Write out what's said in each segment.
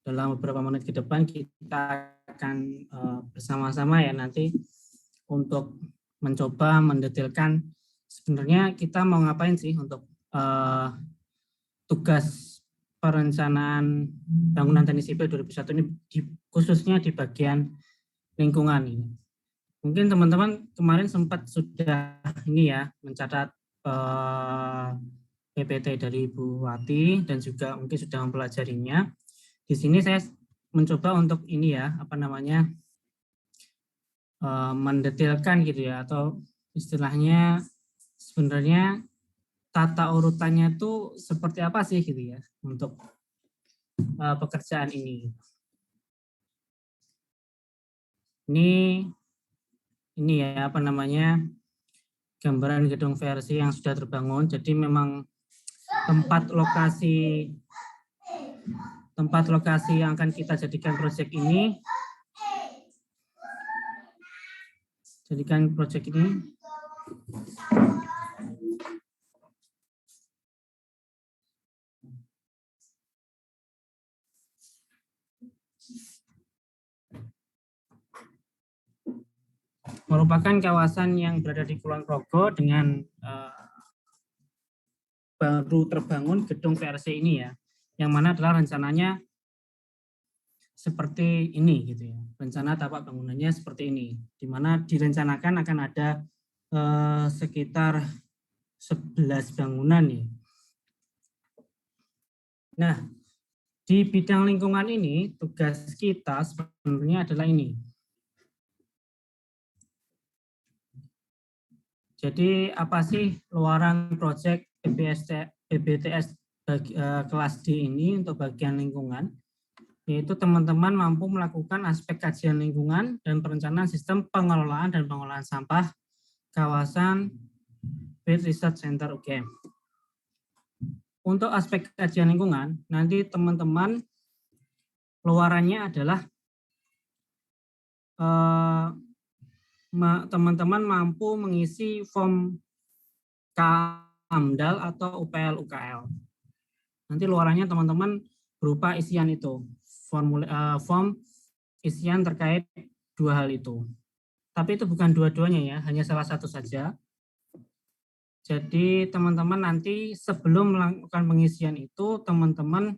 dalam beberapa menit ke depan kita akan bersama-sama ya nanti untuk mencoba mendetailkan sebenarnya kita mau ngapain sih untuk tugas perencanaan bangunan teknis sipil 2001 ini khususnya di bagian lingkungan ini. Mungkin teman-teman kemarin sempat sudah ini ya mencatat PPT dari Bu Wati dan juga mungkin sudah mempelajarinya. Di sini saya mencoba untuk ini ya mendetailkan gitu ya, atau istilahnya sebenarnya tata urutannya itu seperti apa sih gitu ya untuk pekerjaan ini. Ini ya gambaran gedung versi yang sudah terbangun. Jadi memang tempat lokasi yang akan kita jadikan proyek ini merupakan kawasan yang berada di Kulon Progo dengan baru terbangun gedung VRC ini ya, yang mana adalah rencananya seperti ini gitu ya. Rencana tapak bangunannya seperti ini, di mana direncanakan akan ada sekitar 11 bangunan ya. Nah, di bidang lingkungan ini tugas kita sebenarnya adalah ini. Jadi apa sih luaran proyek PBTS kelas D ini untuk bagian lingkungan? Yaitu teman-teman mampu melakukan aspek kajian lingkungan dan perencanaan sistem pengelolaan dan pengolahan sampah kawasan Field Research Center UGM. Untuk aspek kajian lingkungan, nanti teman-teman luarannya adalah teman-teman mampu mengisi form KAMDAL atau UPL-UKL. Nanti luarannya teman-teman berupa isian itu, form isian terkait dua hal itu. Tapi itu bukan dua-duanya ya, hanya salah satu saja. Jadi teman-teman nanti sebelum melakukan pengisian itu, teman-teman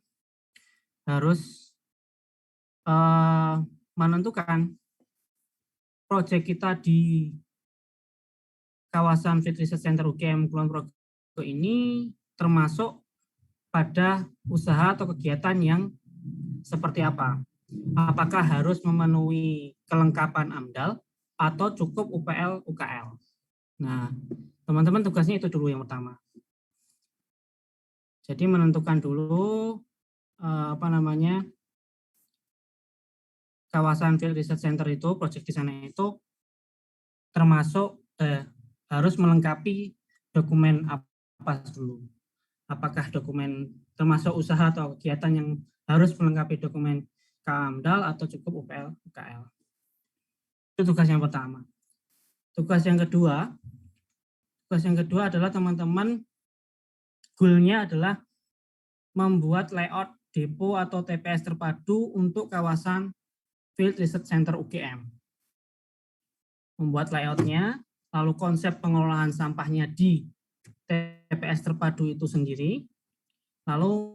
harus menentukan proyek kita di kawasan Field Research Center UGM Kulon Progo ini termasuk pada usaha atau kegiatan yang seperti apa. Apakah harus memenuhi kelengkapan AMDAL atau cukup UPL UKL. Nah, teman-teman tugasnya itu dulu yang pertama. Jadi menentukan dulu kawasan Field Research Center itu, proyek di sana itu termasuk harus melengkapi dokumen apa dulu. Apakah dokumen termasuk usaha atau kegiatan yang harus melengkapi dokumen KAMDAL atau cukup UPL UKL. Itu tugas yang pertama. Tugas yang kedua adalah teman-teman goal-nya adalah membuat layout depo atau TPS terpadu untuk kawasan Field Research Center UGM. Membuat layout-nya, lalu konsep pengelolaan sampahnya di TPS terpadu itu sendiri, lalu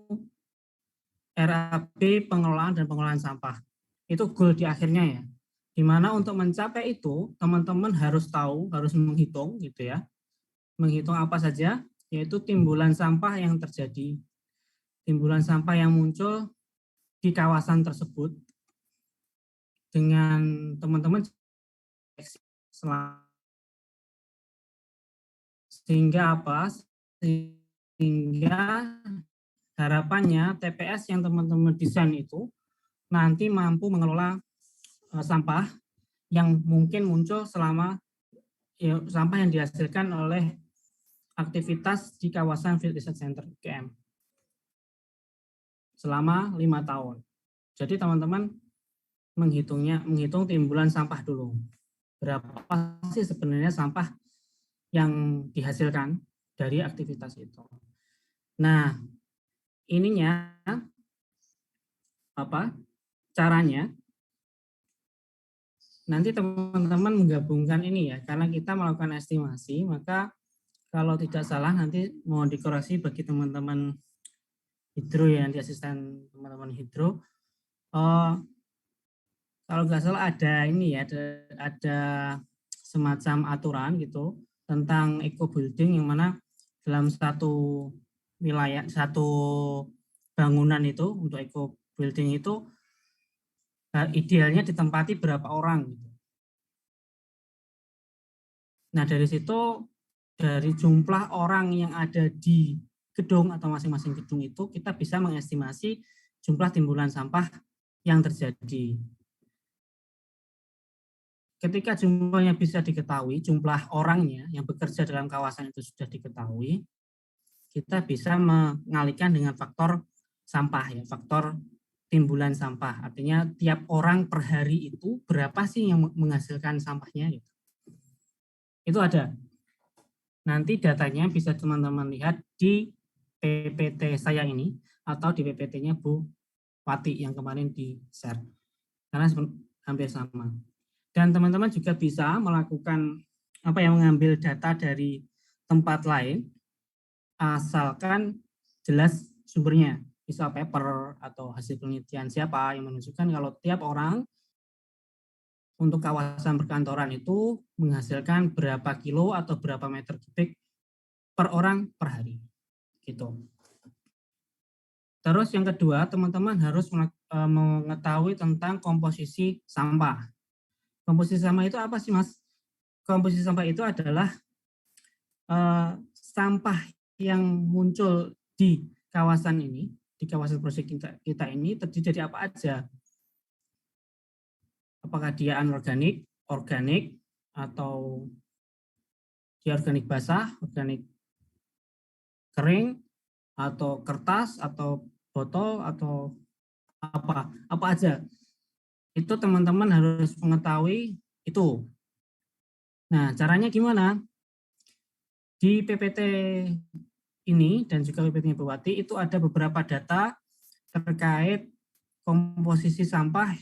RAB pengelolaan dan pengolahan sampah. Itu goal di akhirnya ya. Di mana untuk mencapai itu, teman-teman harus tahu, harus menghitung gitu ya. Menghitung apa saja, yaitu timbulan sampah yang terjadi, timbulan sampah yang muncul di kawasan tersebut, dengan teman-teman sehingga apa? Sehingga harapannya TPS yang teman-teman desain itu nanti mampu mengelola sampah yang mungkin muncul selama sampah yang dihasilkan oleh aktivitas di kawasan Field Research Center UGM selama 5 tahun. Jadi teman-teman menghitung timbulan sampah dulu. Berapa sih sebenarnya sampah yang dihasilkan dari aktivitas itu. Nah, ininya caranya. Nanti teman-teman menggabungkan ini ya, karena kita melakukan estimasi, maka kalau tidak salah nanti mohon dikoreksi bagi teman-teman hidro ya, nanti asisten teman-teman hidro. Kalau nggak salah ada ini ya, ada semacam aturan gitu tentang eco building yang mana dalam satu wilayah, satu bangunan itu untuk eco building itu idealnya ditempati berapa orang gitu. Nah, dari situ, dari jumlah orang yang ada di gedung atau masing-masing gedung itu, kita bisa mengestimasi jumlah timbulan sampah yang terjadi. Ketika jumlahnya bisa diketahui, jumlah orangnya yang bekerja dalam kawasan itu sudah diketahui, kita bisa mengalihkan dengan faktor sampah ya, faktor timbulan sampah. Artinya tiap orang per hari itu berapa sih yang menghasilkan sampahnya gitu. Itu ada. Nanti datanya bisa teman-teman lihat di PPT saya ini atau di PPT-nya Bu Wati yang kemarin di-share. Karena hampir sama. Dan teman-teman juga bisa melakukan mengambil data dari tempat lain asalkan jelas sumbernya. Misal paper atau hasil penelitian siapa yang menunjukkan kalau tiap orang untuk kawasan perkantoran itu menghasilkan berapa kilo atau berapa meter kubik per orang per hari. Gitu. Terus yang kedua, teman-teman harus mengetahui tentang komposisi sampah. Komposisi sampah itu apa sih, Mas? Komposisi sampah itu adalah sampah yang muncul di kawasan ini, di kawasan proyek kita ini terdiri dari apa aja? Apakah dia anorganik, organik, atau dia organik basah, organik kering, atau kertas, atau botol, atau apa aja. Itu teman-teman harus mengetahui itu. Nah, caranya gimana? Di PPT ini dan juga PPT-nya Bu Wati itu ada beberapa data terkait komposisi sampah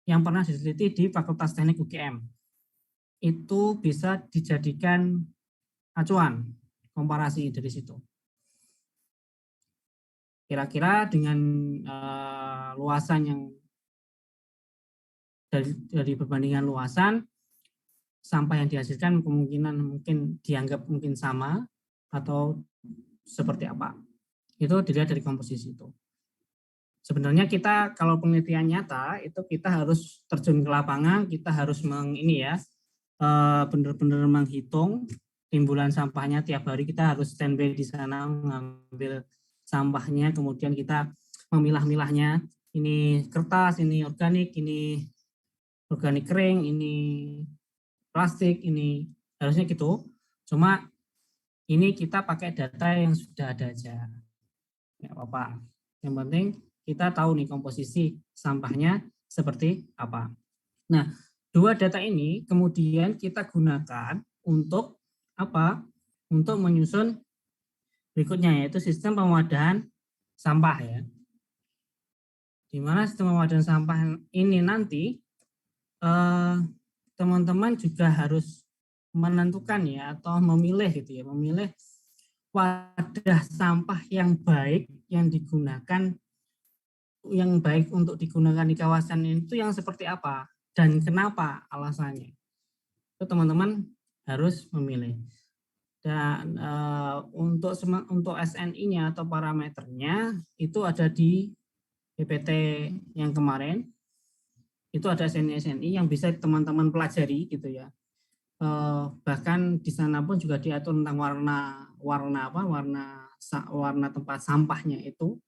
yang pernah diteliti di Fakultas Teknik UGM. Itu bisa dijadikan acuan komparasi dari situ. Kira-kira dengan luasan yang dari perbandingan luasan, sampah yang dihasilkan kemungkinan mungkin dianggap mungkin sama atau seperti apa. Itu dilihat dari komposisi itu. Sebenarnya kita kalau penelitian nyata itu kita harus terjun ke lapangan, kita harus benar-benar menghitung timbulan sampahnya tiap hari. Kita harus standby di sana mengambil sampahnya, kemudian kita memilah-milahnya. Ini kertas, ini organik kering, ini plastik, ini harusnya gitu. Cuma ini kita pakai data yang sudah ada aja. Nggak apa-apa. Yang penting kita tahu nih komposisi sampahnya seperti apa. Nah, dua data ini kemudian kita gunakan untuk apa? Untuk menyusun berikutnya, yaitu sistem pemadahan sampah ya. Di mana sistem pemadahan sampah ini nanti teman-teman juga harus menentukan ya atau memilih gitu ya, memilih wadah sampah yang baik yang baik untuk digunakan di kawasan itu yang seperti apa dan kenapa alasannya. Itu teman-teman harus memilih. Dan untuk SNI-nya atau parameternya itu ada di PPT yang kemarin. Itu ada SNI yang bisa teman-teman pelajari gitu ya. Bahkan di sana pun juga diatur tentang warna tempat sampahnya itu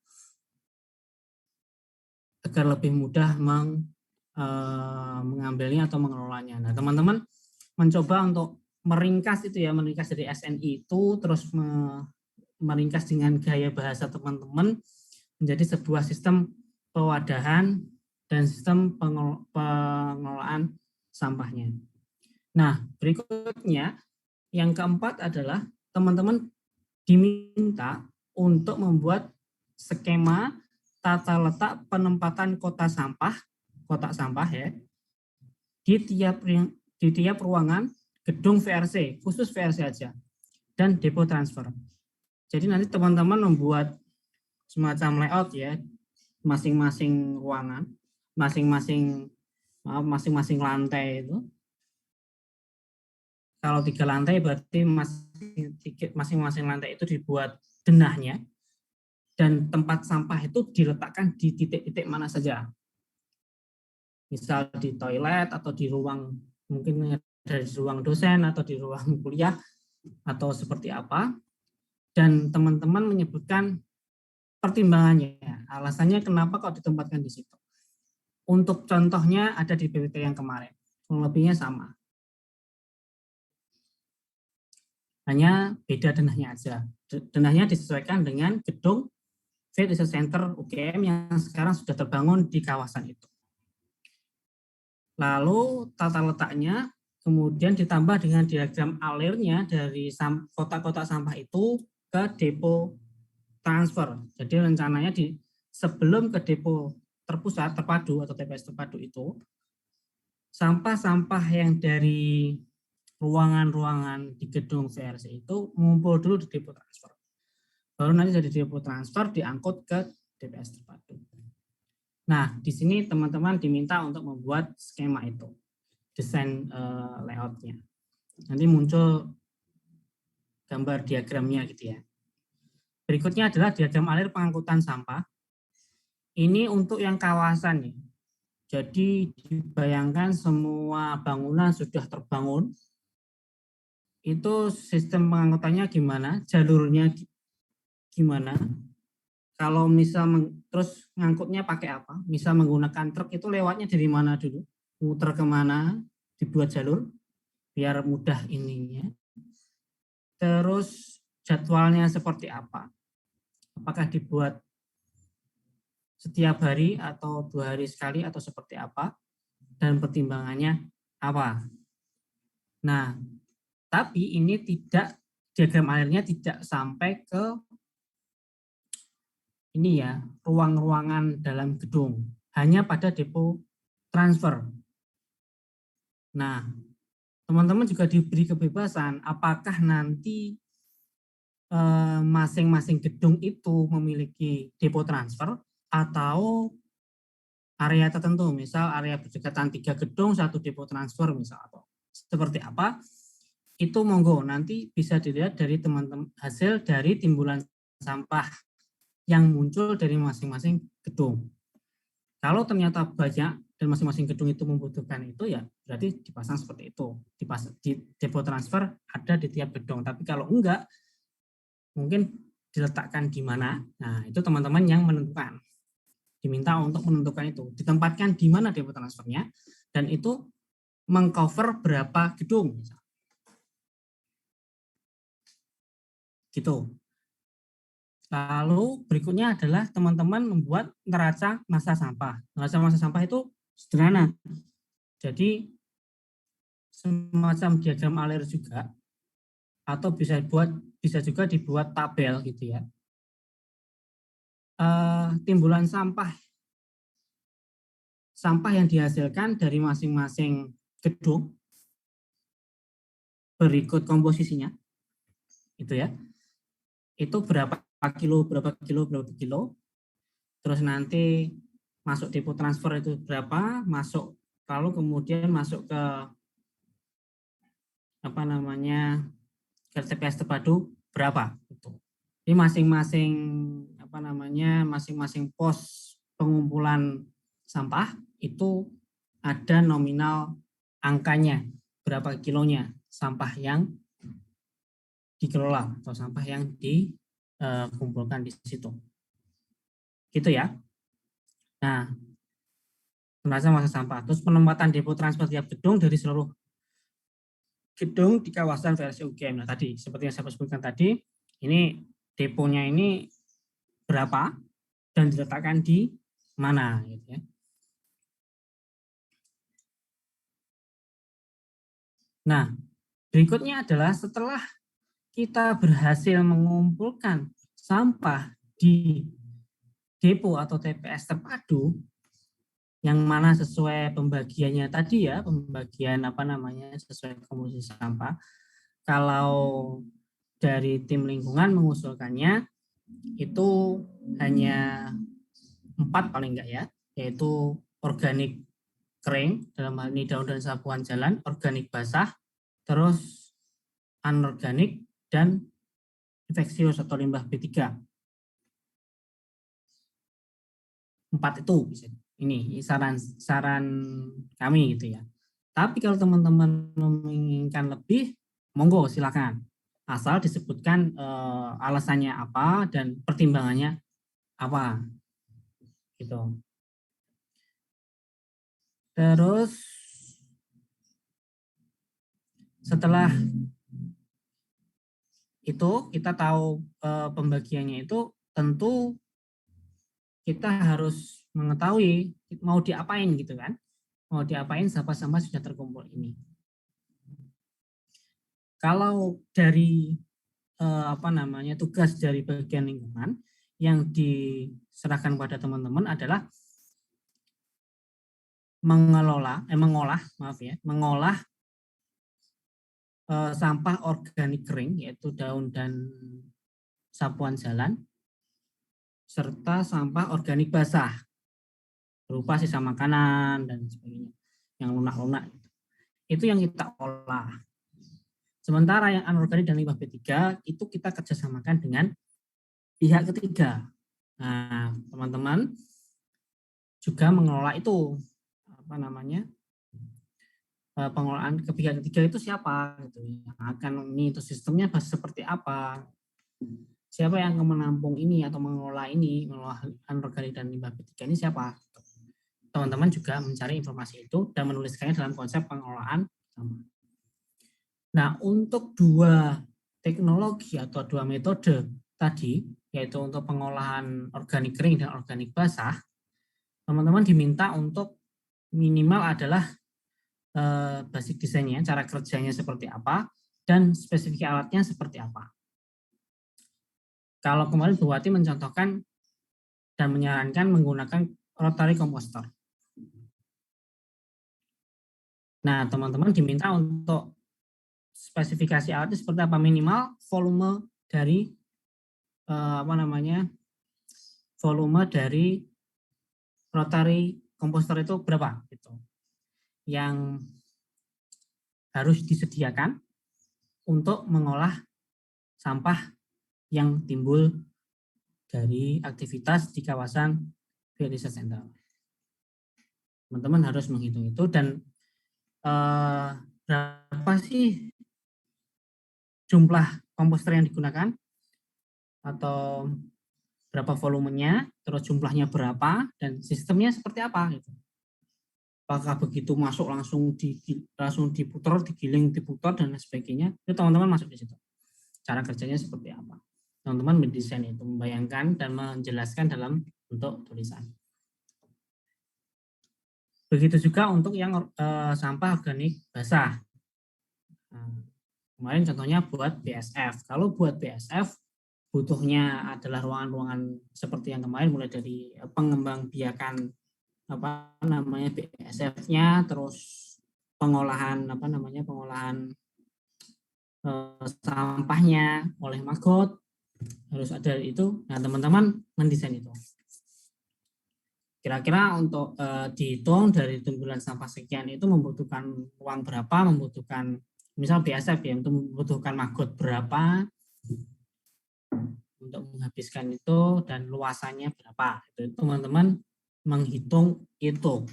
agar lebih mudah mengambilnya atau mengelolanya. Nah, teman-teman mencoba untuk meringkas dari SNI itu, terus meringkas dengan gaya bahasa teman-teman menjadi sebuah sistem pewadahan dan sistem pengelolaan sampahnya. Nah, berikutnya yang keempat adalah teman-teman diminta untuk membuat skema tata letak penempatan kotak sampah ya di tiap ruangan gedung VRC, khusus VRC aja, dan depo transfer. Jadi nanti teman-teman membuat semacam layout ya, masing-masing ruangan, masing-masing lantai itu. Kalau 3 lantai berarti masing-masing lantai itu dibuat denahnya, dan tempat sampah itu diletakkan di titik-titik mana saja. Misal di toilet atau di ruang, mungkin dari ruang dosen atau di ruang kuliah atau seperti apa. Dan teman-teman menyebutkan pertimbangannya, alasannya kenapa kok ditempatkan di situ. Untuk contohnya ada di PPT yang kemarin, lebihnya sama. Hanya beda denahnya aja. Denahnya disesuaikan dengan gedung Field Research Center UGM yang sekarang sudah terbangun di kawasan itu. Lalu tata letaknya kemudian ditambah dengan diagram alirnya dari kotak-kotak sampah itu ke depo transfer. Jadi rencananya sebelum ke depo terpusat terpadu atau TPS terpadu itu, sampah-sampah yang dari ruangan-ruangan di gedung VRC itu ngumpul dulu di depo transfer. Baru nanti dari depo transfer diangkut ke TPS terpadu. Nah, di sini teman-teman diminta untuk membuat skema itu, desain layoutnya. Nanti muncul gambar diagramnya gitu ya. Berikutnya adalah diagram alir pengangkutan sampah. Ini untuk yang kawasan nih. Jadi dibayangkan semua bangunan sudah terbangun. Itu sistem pengangkutannya gimana, jalurnya gimana. Kalau misal terus ngangkutnya pakai apa? Misal menggunakan truk itu lewatnya dari mana dulu? Muter kemana? Dibuat jalur biar mudah ininya. Terus jadwalnya seperti apa? Apakah dibuat setiap hari atau 2 hari sekali atau seperti apa? Dan pertimbangannya apa? Nah, tapi ini tidak, diagram alirnya tidak sampai ke ini ya, ruang-ruangan dalam gedung, hanya pada depo transfer. Nah, teman-teman juga diberi kebebasan apakah nanti masing-masing gedung itu memiliki depo transfer atau area tertentu, misal area berdekatan 3 gedung, 1 depo transfer misal, atau seperti apa, itu monggo nanti bisa dilihat dari teman-teman hasil dari timbulan sampah yang muncul dari masing-masing gedung. Kalau ternyata banyak dan masing-masing gedung itu membutuhkan itu, ya berarti dipasang seperti itu. Di depo transfer ada di tiap gedung. Tapi kalau enggak, mungkin diletakkan di mana. Nah, itu teman-teman yang menentukan. Diminta untuk menentukan itu. Ditempatkan di mana depo transfernya, dan itu mengcover berapa gedung. Gitu. Lalu berikutnya adalah teman-teman membuat neraca massa sampah. Neraca massa sampah itu sederhana. Jadi semacam diagram alir juga, atau bisa juga dibuat tabel gitu ya. Timbulan sampah yang dihasilkan dari masing-masing gedung berikut komposisinya, itu ya. Itu berapa kilo, terus nanti masuk depo transfer itu berapa, lalu kemudian masuk ke ke TPS terpadu berapa itu. Ini masing-masing pos pengumpulan sampah itu ada nominal angkanya, berapa kilonya sampah yang dikelola atau sampah yang dikumpulkan di situ. Gitu ya. Nah, neraca massa sampah. Terus penempatan depo transfer tiap gedung dari seluruh gedung di kawasan VRC UGM. Nah, tadi seperti yang saya sebutkan tadi, ini deponya ini berapa dan diletakkan di mana gitu ya. Nah, berikutnya adalah setelah kita berhasil mengumpulkan sampah di depo atau TPS terpadu yang mana sesuai pembagiannya tadi ya, pembagian sesuai komposisi sampah. Kalau dari tim lingkungan mengusulkannya itu hanya 4 paling enggak ya, yaitu organik kering, dalam hal ini daun dan sapuan jalan, organik basah, terus anorganik, dan infeksius atau limbah B3. 4 itu bisa. Ini saran kami gitu ya. Tapi kalau teman-teman menginginkan lebih, monggo silakan. Asal disebutkan alasannya apa dan pertimbangannya apa. Gitu. Terus setelah itu kita tahu pembagiannya itu, tentu kita harus mengetahui mau diapain gitu kan. Mau diapain sampah-sampah sudah terkumpul ini. Kalau dari tugas dari bagian lingkungan yang diserahkan pada teman-teman adalah mengolah sampah organik kering, yaitu daun dan sapuan jalan, serta sampah organik basah berupa sisa makanan dan sebagainya yang lunak-lunak. Itu yang kita olah. Sementara yang anorganik dan limbah B3 itu kita kerjasamakan dengan pihak ketiga. Nah, teman-teman juga mengelola itu pengelolaan ke pihak ketiga itu siapa gitu, akan ini itu sistemnya seperti apa, siapa yang akan menampung ini atau mengelola anorganik dan limbah B3 ini siapa. Teman-teman juga mencari informasi itu dan menuliskannya dalam konsep pengelolaan. Nah, untuk 2 teknologi atau 2 metode tadi, yaitu untuk pengolahan organik kering dan organik basah, teman-teman diminta untuk minimal adalah basic desainnya, cara kerjanya seperti apa, dan spesifik alatnya seperti apa. Kalau kemarin Bu Wati mencontohkan dan menyarankan menggunakan rotary composter. Nah, teman-teman diminta untuk spesifikasi alatnya seperti apa, minimal volume dari volume dari rotary composter itu berapa gitu, yang harus disediakan untuk mengolah sampah yang timbul dari aktivitas di kawasan Field Research Center. Teman-teman harus menghitung itu, dan berapa sih jumlah komposter yang digunakan atau berapa volumenya, terus jumlahnya berapa, dan sistemnya seperti apa gitu. Apakah begitu masuk langsung diputar, digiling, diputar dan sebagainya, itu teman-teman masuk di situ. Cara kerjanya seperti apa. Teman-teman mendesain itu, membayangkan dan menjelaskan dalam bentuk tulisan. Begitu juga untuk yang sampah organik basah. Nah, kemarin contohnya buat BSF. Kalau buat BSF butuhnya adalah ruangan-ruangan seperti yang kemarin, mulai dari pengembangbiakan BSF-nya, terus pengolahan sampahnya oleh Maggot, harus ada itu. Nah, teman-teman mendesain itu. Kira-kira untuk dihitung dari timbulan sampah sekian itu membutuhkan uang berapa, membutuhkan misal BSF ya, untuk membutuhkan Maggot berapa untuk menghabiskan itu, dan luasannya berapa. Itu teman-teman menghitung itu.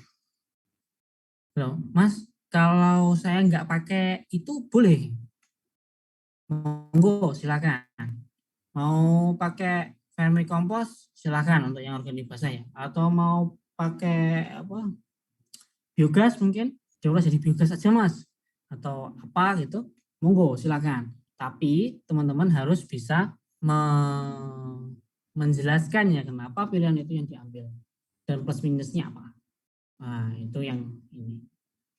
Loh, Mas, kalau saya nggak pakai itu boleh? Monggo, silakan. Mau pakai vermicompost, silakan untuk yang organik basah ya. Atau mau pakai biogas mungkin, coba jadi biogas aja Mas. Atau apa gitu, monggo, silakan. Tapi teman-teman harus bisa menjelaskan ya kenapa pilihan itu yang diambil dan plus minusnya apa. Nah, itu yang ini.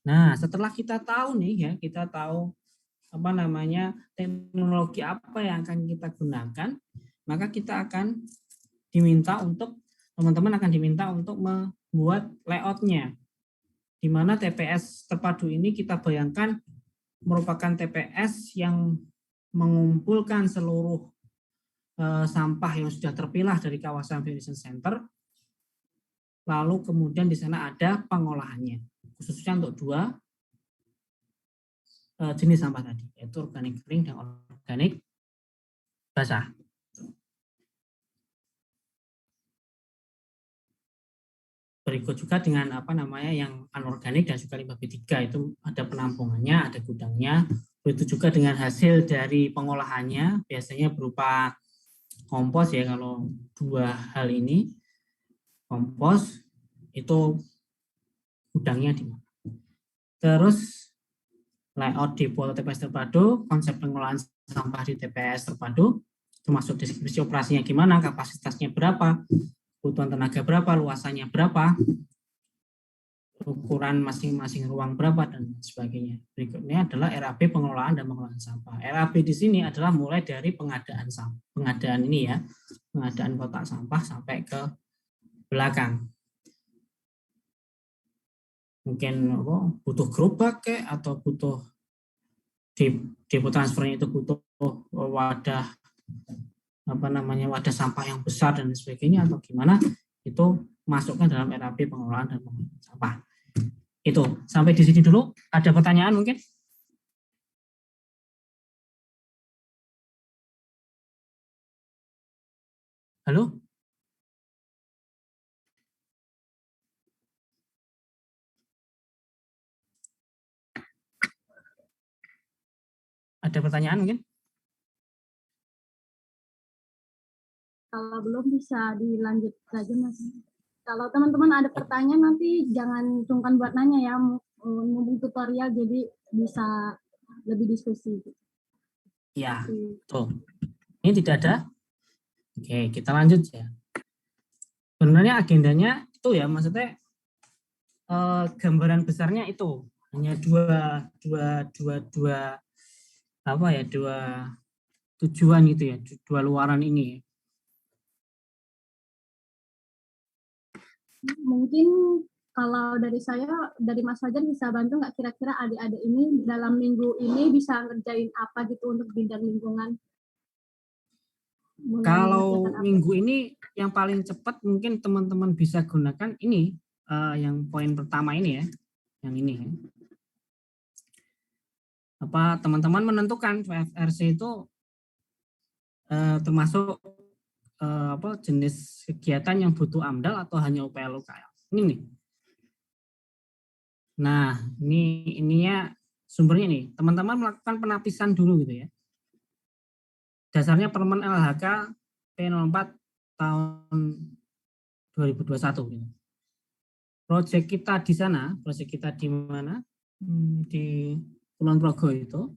Nah, setelah kita tahu nih ya, kita tahu teknologi apa yang akan kita gunakan, maka kita akan diminta untuk teman-teman akan diminta untuk membuat layoutnya, di mana TPS terpadu ini kita bayangkan merupakan TPS yang mengumpulkan seluruh sampah yang sudah terpilah dari kawasan Variation Center, lalu kemudian di sana ada pengolahannya, khususnya untuk dua jenis sampah tadi, yaitu organik kering dan organik basah. Berikut juga dengan yang anorganik dan juga limbah B3, itu ada penampungannya, ada gudangnya. Begitu juga dengan hasil dari pengolahannya, biasanya berupa kompos ya. Kalau dua hal ini, kompos itu gudangnya di mana. Terus layout depo atau TPS terpadu, konsep pengolahan sampah di TPS terpadu, termasuk deskripsi operasinya gimana, kapasitasnya berapa, kebutuhan tenaga berapa, luasannya berapa, ukuran masing-masing ruang berapa, dan sebagainya. Berikutnya adalah RAB pengelolaan dan pengolahan sampah. RAB di sini adalah mulai dari pengadaan ini ya, pengadaan kotak sampah sampai ke belakang. Mungkin butuh gerobak atau butuh depo transfernya itu butuh wadah wadah sampah yang besar dan sebagainya atau gimana, itu masukkan dalam RAB pengelolaan dan pengolahan sampah. Itu sampai di sini dulu. Ada pertanyaan mungkin? Halo? Ada pertanyaan mungkin? Kalau belum bisa dilanjut saja Mas. Kalau teman-teman ada pertanyaan nanti jangan sungkan buat nanya ya, mau tutorial jadi bisa lebih diskusi. Ya, betul. Ini tidak ada? Oke, kita lanjut ya. Sebenarnya agendanya itu ya, maksudnya gambaran besarnya itu hanya dua tujuan gitu ya, dua luaran ini. Mungkin kalau dari Mas Fajar bisa bantu nggak kira-kira adik-adik ini dalam minggu ini bisa ngerjain apa gitu untuk bidang lingkungan? Kalau minggu ini yang paling cepat mungkin teman-teman bisa gunakan ini, yang poin pertama ini ya, yang ini. Teman-teman menentukan VFRC itu termasuk jenis kegiatan yang butuh AMDAL atau hanya UPL UKL. Ini nih. Nah, ininya sumbernya nih. Teman-teman melakukan penapisan dulu gitu ya. Dasarnya Permen LHK P04 tahun 2021 gitu. Proyek kita di sana, proyek kita di mana? Di Kulon Progo itu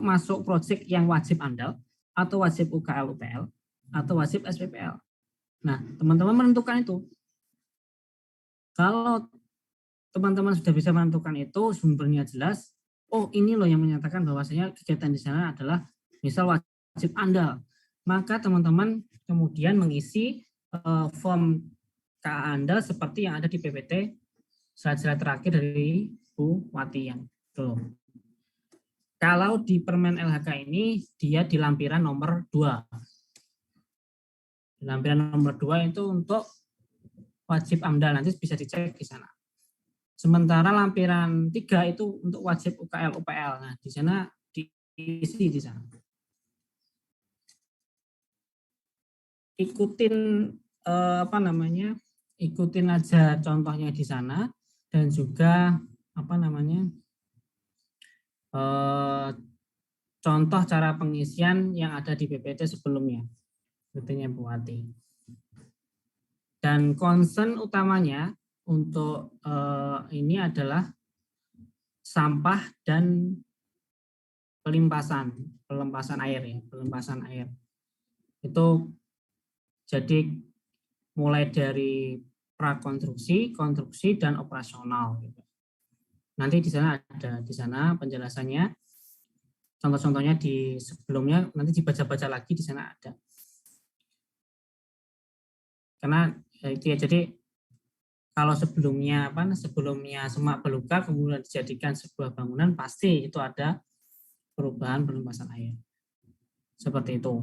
masuk proyek yang wajib AMDAL atau wajib UKL UPL atau wajib SPPL. Nah, teman-teman menentukan itu. Kalau teman-teman sudah bisa menentukan itu, sumbernya jelas, oh ini loh yang menyatakan bahwasanya kegiatan di sana adalah misal wajib AMDAL. Maka teman-teman kemudian mengisi form KA AMDAL seperti yang ada di PPT slide terakhir dari Bu Wati yang itu. Kalau di Permen LHK ini dia di lampiran nomor 2. Di lampiran nomor 2 itu untuk wajib AMDAL, nanti bisa dicek di sana. Sementara lampiran 3 itu untuk wajib UKL UPL. Nah, di sana diisi di sana. Ikutin ikutin aja contohnya di sana, dan juga contoh cara pengisian yang ada di PPT sebelumnya, sebetulnya Bu Wati. Dan concern utamanya untuk ini adalah sampah dan pelempasan air. Itu jadi mulai dari prakonstruksi, konstruksi, dan operasional. Nanti di sana penjelasannya, contoh-contohnya di sebelumnya, nanti dibaca-baca lagi di sana ada. Karena itu ya. Jadi kalau sebelumnya semak belukar kemudian dijadikan sebuah bangunan, pasti itu ada perubahan penempasan air. Seperti itu.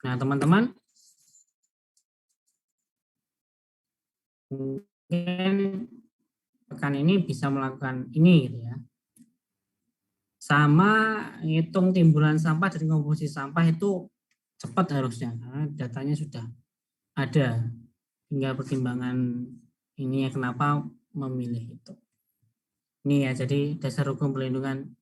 Nah, teman-teman, mungkin pekan ini bisa melakukan ini gitu ya. Sama hitung timbulan sampah dan komposisi sampah itu cepat harusnya, karena datanya sudah ada. Tinggal pertimbangan ini ya, kenapa memilih itu. Ini ya, jadi dasar hukum perlindungan.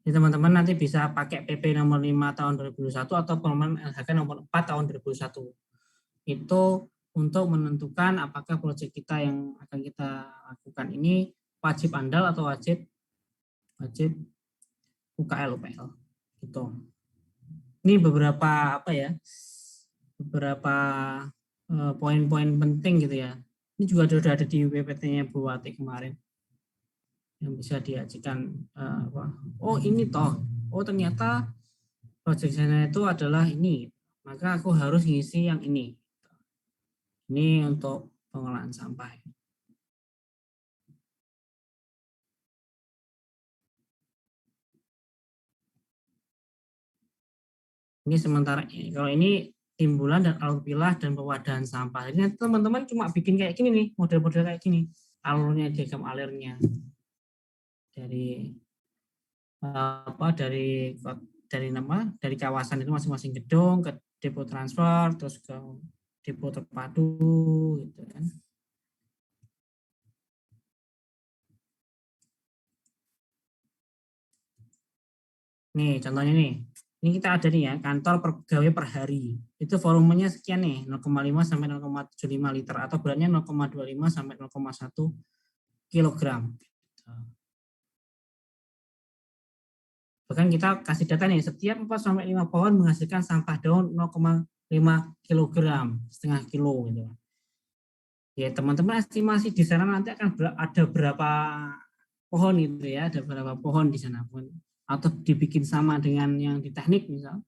Jadi teman-teman nanti bisa pakai PP nomor 5 tahun 2021 atau Permen LHK nomor 4 tahun 2021. Itu untuk menentukan apakah proyek kita yang akan kita lakukan ini wajib andal atau wajib UKL UPL. Gitu. Ini beberapa poin-poin penting gitu ya. Ini juga sudah ada di PPT-nya Bu Wati kemarin yang bisa diajukan. Oh ini toh, oh ternyata project saya itu adalah ini, maka aku harus ngisi yang ini. Ini untuk pengolahan sampah. Ini sementara ini. Kalau ini timbulan dan alur pilah dan pewadahan sampah. Jadi teman-teman cuma bikin kayak gini nih, model-model kayak gini. Alurnya, diagram alurnya. Dari dari kawasan itu masing-masing gedung ke depo transfer, terus ke depo terpadu gitu kan. Nih contohnya nih. Ini kita ada nih ya, kantor pegawai per hari. Itu volumenya sekian nih, 0,5 sampai 0,75 liter atau beratnya 0,25 sampai 0,1 kilogram. Bahkan kita kasih data nih, setiap 4 sampai 5 pohon menghasilkan sampah daun 0,5 kilogram, setengah kilo gitu. Ya teman-teman estimasi di sana nanti akan ada berapa pohon itu ya, ada berapa pohon di sana pun, atau dibikin sama dengan yang di teknik misal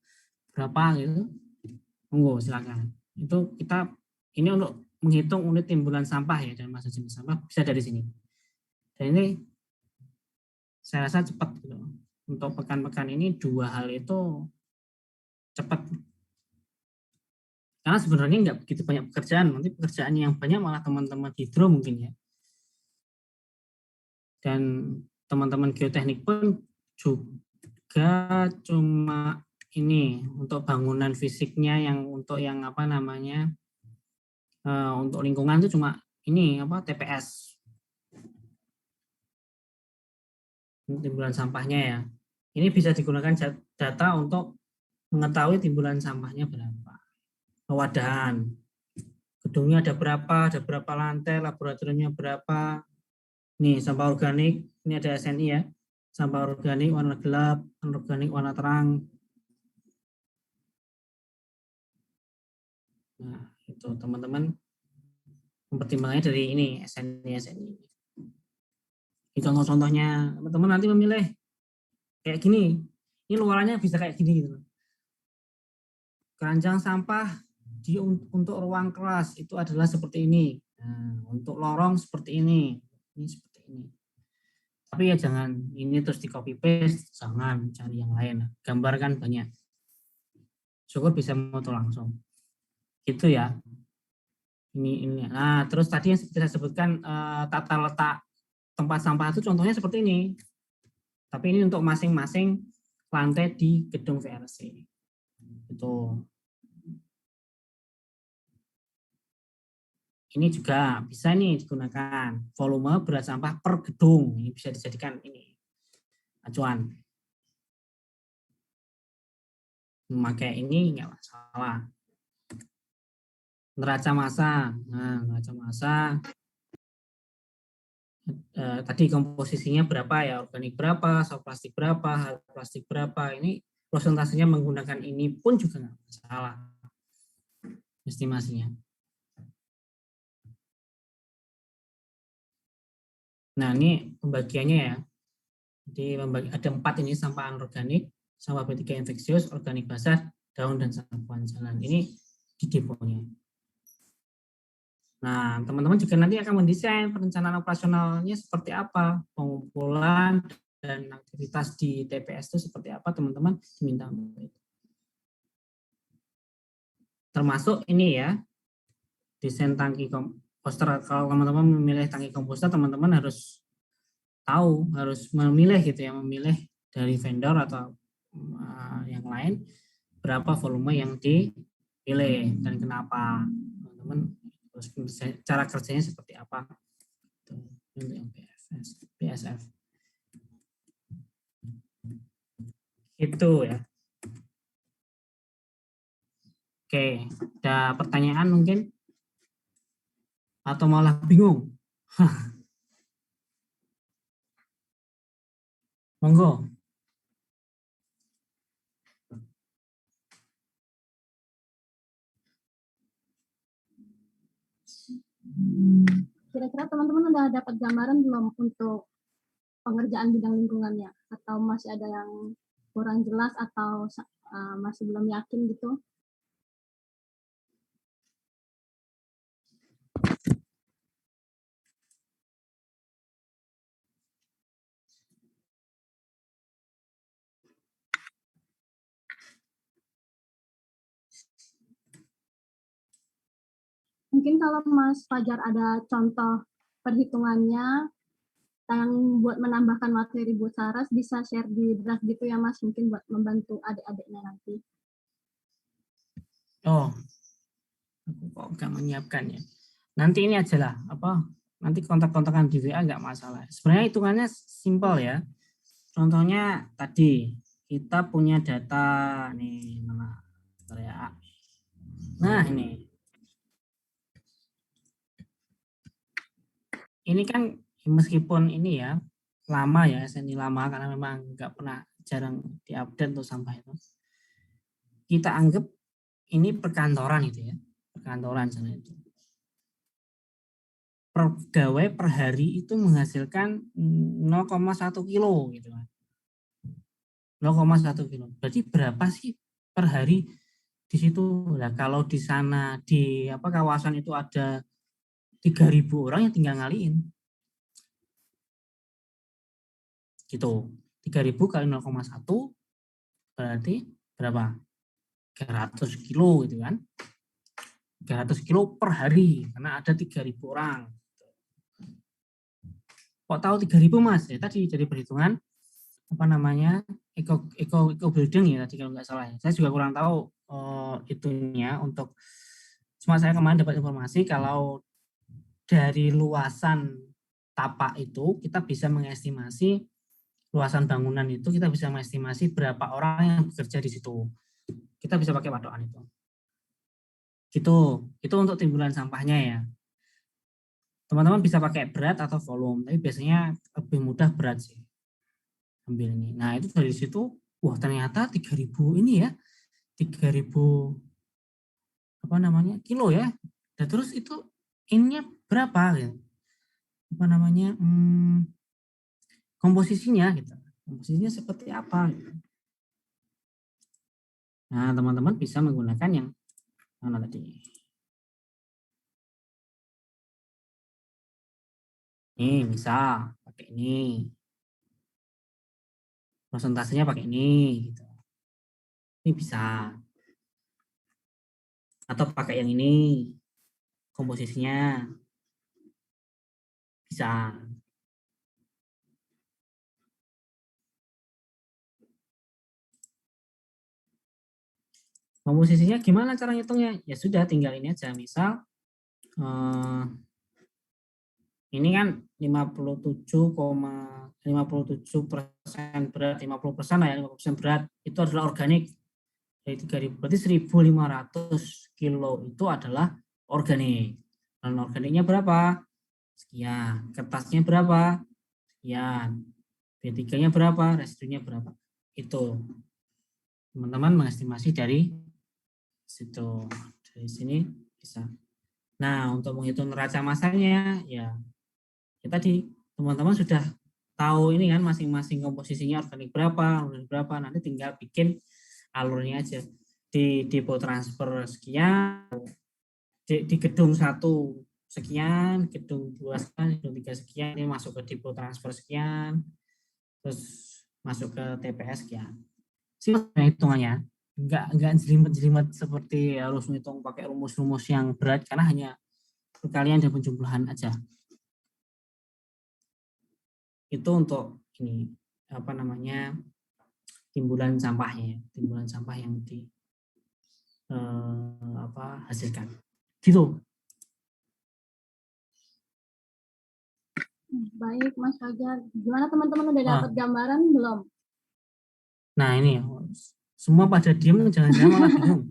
berapa gitu, monggo silakan. Itu kita ini untuk menghitung unit timbulan sampah ya, dan masa jenis sampah bisa dari sini. Dan ini saya rasa cepat gitu. Untuk pekan-pekan ini dua hal itu cepat. Karena sebenarnya nggak begitu banyak pekerjaan, nanti pekerjaan yang banyak malah teman-teman hidro mungkin ya. Dan teman-teman geoteknik pun juga cuma ini untuk bangunan fisiknya yang untuk yang untuk lingkungan itu cuma ini TPS, timbulan sampahnya ya. Ini bisa digunakan data untuk mengetahui timbulan sampahnya berapa, pewadahan gedungnya ada berapa lantai, laboratoriumnya berapa. Nih sampah organik, ini ada SNI ya, sampah organik warna gelap, anorganik warna terang. Nah itu teman-teman mempertimbangkannya dari ini SNI. Ini contoh-contohnya, teman-teman nanti memilih kayak gini. Ini luarannya bisa kayak gini gitu. Keranjang sampah untuk ruang kelas itu adalah seperti ini. Nah, untuk lorong seperti ini. Ini seperti ini. Tapi ya jangan ini terus di copy paste, jangan cari yang lain. Gambarkan banyak. Syukur bisa foto langsung. Gitu ya. Ini. Nah, terus tadi yang saya sebutkan tata letak tempat sampah itu contohnya seperti ini. Tapi ini untuk masing-masing lantai di gedung VRC. Itu. Ini juga bisa nih digunakan volume berat sampah per gedung. Ini bisa dijadikan ini acuan. Memakai ini nggak masalah. Neraca massa. Nah, neraca massa tadi komposisinya berapa ya, organik berapa, soft plastik berapa, hal plastik berapa. Ini presentasinya menggunakan ini pun juga nggak masalah estimasinya. Nah ini pembagiannya ya. Jadi ada 4 ini, sampah anorganik, sampah B3 infeksius, organik basah, daun dan sapuan jalan. Ini di deponya. Nah, teman-teman juga nanti akan mendesain perencanaan operasionalnya seperti apa, pengumpulan dan aktivitas di TPS itu seperti apa, teman-teman diminta untuk itu. Termasuk ini ya, desain tangki komposter. Kalau teman-teman memilih tangki komposter, teman-teman harus tahu, harus memilih gitu ya, memilih dari vendor atau yang lain berapa volume yang dipilih dan kenapa, teman-teman terus cara kerjanya seperti apa untuk yang PSF itu ya. Oke, ada pertanyaan mungkin atau malah bingung? Monggo. Kira-kira teman-teman udah dapat gambaran belum untuk pengerjaan bidang lingkungannya? Atau masih ada yang kurang jelas atau masih belum yakin gitu? Mungkin kalau Mas Fajar ada contoh perhitungannya yang buat menambahkan materi buat Saras, bisa share di draft gitu ya Mas, mungkin buat membantu adik-adiknya nanti. Oh, aku kok nggak menyiapkan ya. Nanti ini aja lah, apa? Nanti kontak-kontakan di WA nggak masalah. Sebenarnya hitungannya simpel ya. Contohnya tadi kita punya data nih, mana? Ya. Nah ini kan meskipun ini ya lama ya, SNI lama karena memang nggak pernah, jarang diupdate tuh sampah itu. Kita anggap ini perkantoran itu ya, perkantoran sana itu. Per pegawai per hari itu menghasilkan 0,1 kilo gitu kan. 0,1 kilo. Berarti berapa sih per hari di situ? Nah, kalau di sana di kawasan itu ada 3.000 orang yang tinggal ngaliin. Gitu. 3.000 kali 0,1 berarti berapa? 300 kilo gitu kan. 300 kilo per hari karena ada 3.000 orang. Kok tahu 3.000 Mas? Ya tadi dari perhitungan eco building ya tadi kalau nggak salah. Saya juga kurang tahu itunya untuk, cuma saya kemarin dapat informasi kalau dari luasan tapak itu kita bisa mengestimasi luasan bangunan itu, kita bisa mengestimasi berapa orang yang bekerja di situ. Kita bisa pakai patokan itu. Itu untuk timbulan sampahnya ya. Teman-teman bisa pakai berat atau volume, tapi biasanya lebih mudah berat sih. Ambil ini. Nah, itu dari situ, wah ternyata 3.000 ini ya, 3.000 kilo ya. Dan terus itu ininya berapa gitu. Komposisinya gitu. Komposisinya seperti apa gitu. Nah, teman-teman bisa menggunakan yang mana tadi? Ini bisa pakai ini. Presentasinya pakai ini gitu. Ini bisa. Atau pakai yang ini. Komposisinya bisa. Komposisinya gimana cara ngitungnya? Ya sudah, tinggal ini aja. Misal ini kan 57,57% berat, 50% lah ya, 50% berat itu adalah organik. Dari 3.000 berarti 1.500 kilo itu adalah organik. Dan organiknya berapa? Sekian. Kertasnya berapa? Sekian. B3-nya berapa? Residunya berapa? Itu. Teman-teman mengestimasi dari situ. Dari sini bisa. Nah, untuk menghitung neraca massanya, ya tadi teman-teman sudah tahu ini kan masing-masing komposisinya organik berapa, nanti tinggal bikin alurnya aja. Di depo transfer sekian, di gedung 1 sekian, gedung 2 sekian, gedung 3 sekian, ini masuk ke depo transfer sekian, terus masuk ke TPS sekian. Simpel hitungannya, enggak jelimet-jelimet seperti harus menghitung pakai rumus-rumus yang berat, karena hanya perkalian dan penjumlahan aja. Itu untuk ini apa namanya, timbulan sampahnya, timbulan sampah yang hasilkan. Gitu. Baik, Mas Fajar. Gimana teman-teman udah dapat gambaran belum? Nah ini semua pada diem, jangan-jangan malah bingung.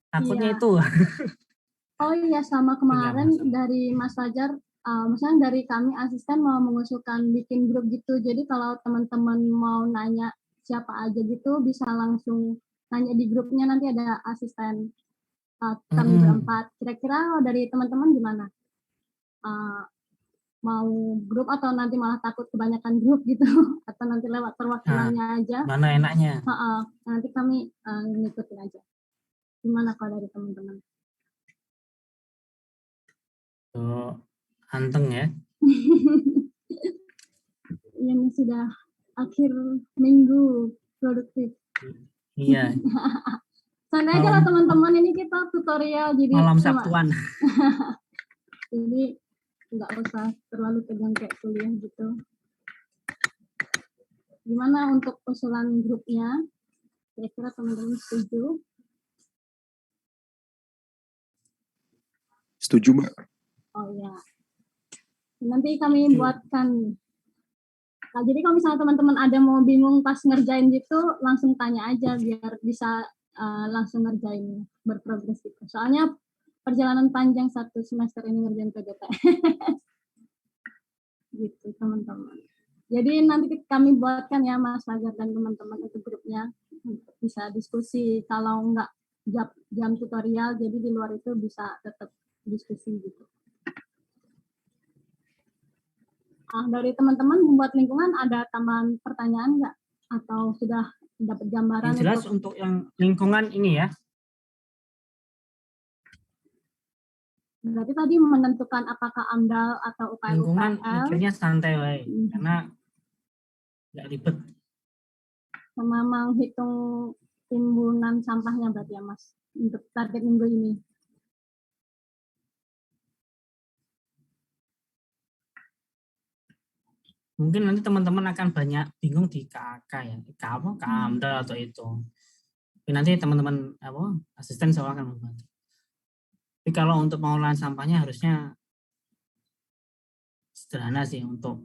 Takutnya Iya. itu. Oh iya, sama kemarin dari Mas Fajar, misalnya dari kami asisten mau mengusulkan bikin grup gitu. Jadi kalau teman-teman mau nanya siapa aja gitu, bisa langsung nanya di grupnya, nanti ada asisten kami berempat. Kira-kira dari teman-teman gimana? Mau grup atau nanti malah takut kebanyakan grup gitu? Atau nanti lewat perwakilannya aja? Mana enaknya? Nanti kami ngikutin aja. Gimana kalau dari teman-teman? Anteng ya. Yang sudah akhir minggu produktif. Iya. Santai aja lah teman-teman, ini kita tutorial jadi malam Sabtuan. Jadi nggak usah terlalu tegang kayak kuliah gitu. Gimana untuk usulan grupnya? Kira-kira teman-teman setuju? Setuju, Mbak. Oh ya. Nanti kami buatkan. Nah, jadi kalau misalnya teman-teman ada mau bingung pas ngerjain gitu, langsung tanya aja biar bisa langsung ngerjain, berprogres gitu. Soalnya perjalanan panjang 1 semester ini ngerjain PGTS. Gitu teman-teman. Jadi nanti kami buatkan ya Mas Fajar dan teman-teman itu grupnya, bisa diskusi. Kalau enggak jam tutorial, jadi di luar itu bisa tetap diskusi gitu. Dari teman-teman membuat lingkungan ada tambahan pertanyaan nggak? Atau sudah dapat gambaran? Yang jelas untuk yang lingkungan ini ya. Berarti tadi menentukan apakah AMDAL atau UKL. Lingkungan mikirnya santai wae, karena nggak ribet. Sama menghitung timbunan sampahnya berarti ya Mas, untuk target minggu ini. Mungkin nanti teman-teman akan banyak bingung di KAK ya, KAMDAL atau itu. Tapi nanti teman-teman asisten saya akan membantu. Tapi kalau untuk pengolahan sampahnya harusnya sederhana sih untuk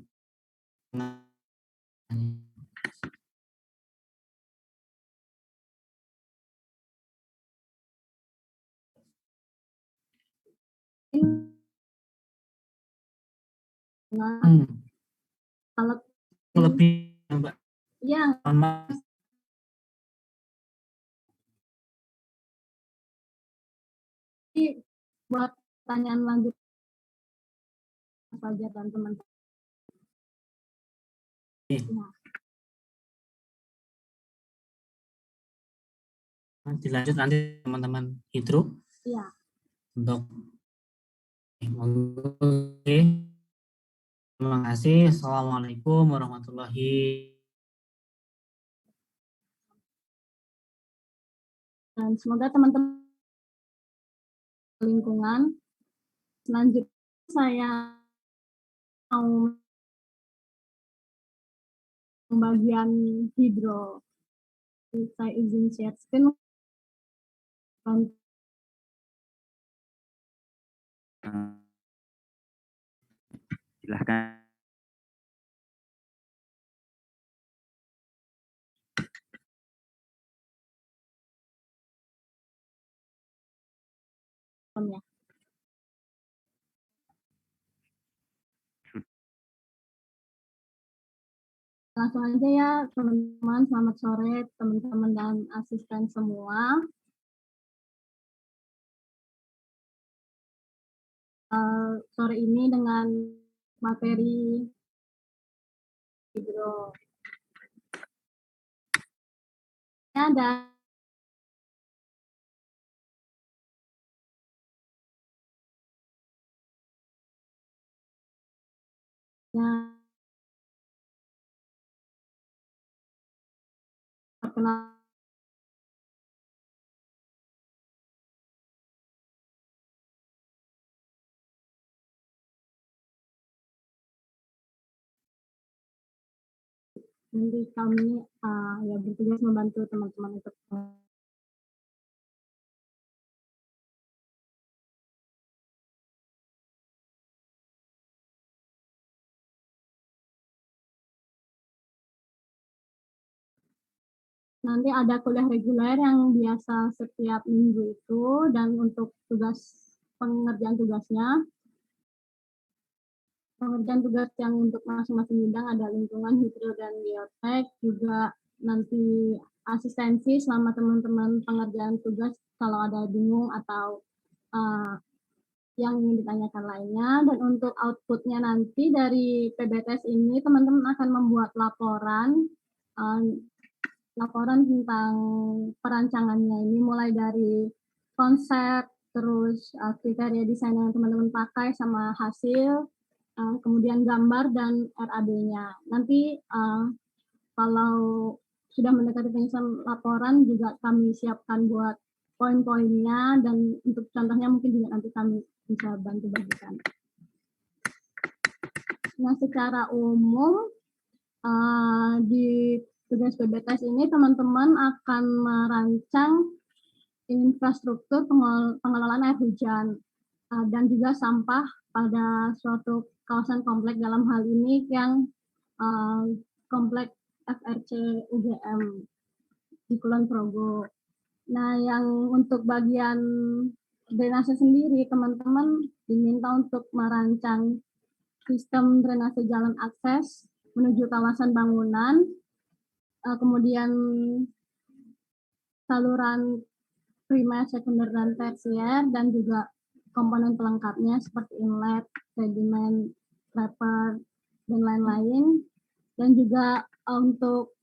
Kalau lebih Mbak. Ya. Buat pertanyaan lanjut saja dan teman-teman. Dilanjut nanti teman-teman Hidro. Iya. Untuk terima kasih. Assalamualaikum warahmatullahi. Dan semoga teman-teman lingkungan. Selanjutnya saya mau pembagian Hidro. Saya izin share screen. Silahkan. Ya. Langsung aja ya teman-teman, selamat sore teman-teman dan asisten semua. Sore ini dengan materi Hidro. Dan yang terkenal nanti kami ya bertugas membantu teman-teman untuk nanti ada kuliah reguler yang biasa setiap minggu itu, dan untuk pengerjaan tugas yang untuk masing-masing bidang ada lingkungan, hidro, dan biotek, juga nanti asistensi selama teman-teman pengerjaan tugas kalau ada bingung atau yang ingin ditanyakan lainnya. Dan untuk outputnya nanti dari PBTS ini teman-teman akan membuat laporan tentang perancangannya ini, mulai dari konsep, terus kriteria desain yang teman-teman pakai sama hasil, kemudian gambar dan RAB-nya. Nanti kalau sudah mendekati penyusunan laporan juga kami siapkan buat poin-poinnya, dan untuk contohnya mungkin juga nanti kami bisa bantu bagikan. Nah, secara umum di tugas PBTS ini teman-teman akan merancang infrastruktur pengelolaan air hujan dan juga sampah pada suatu kawasan komplek, dalam hal ini yang komplek FRC UGM di Kulon Progo. Nah, yang untuk bagian drainase sendiri, teman-teman diminta untuk merancang sistem drainase jalan akses menuju kawasan bangunan, kemudian saluran primer, sekunder, dan tersier, dan juga komponen pelengkapnya seperti inlet, sedimen, wrapper, dan lain-lain. Dan juga untuk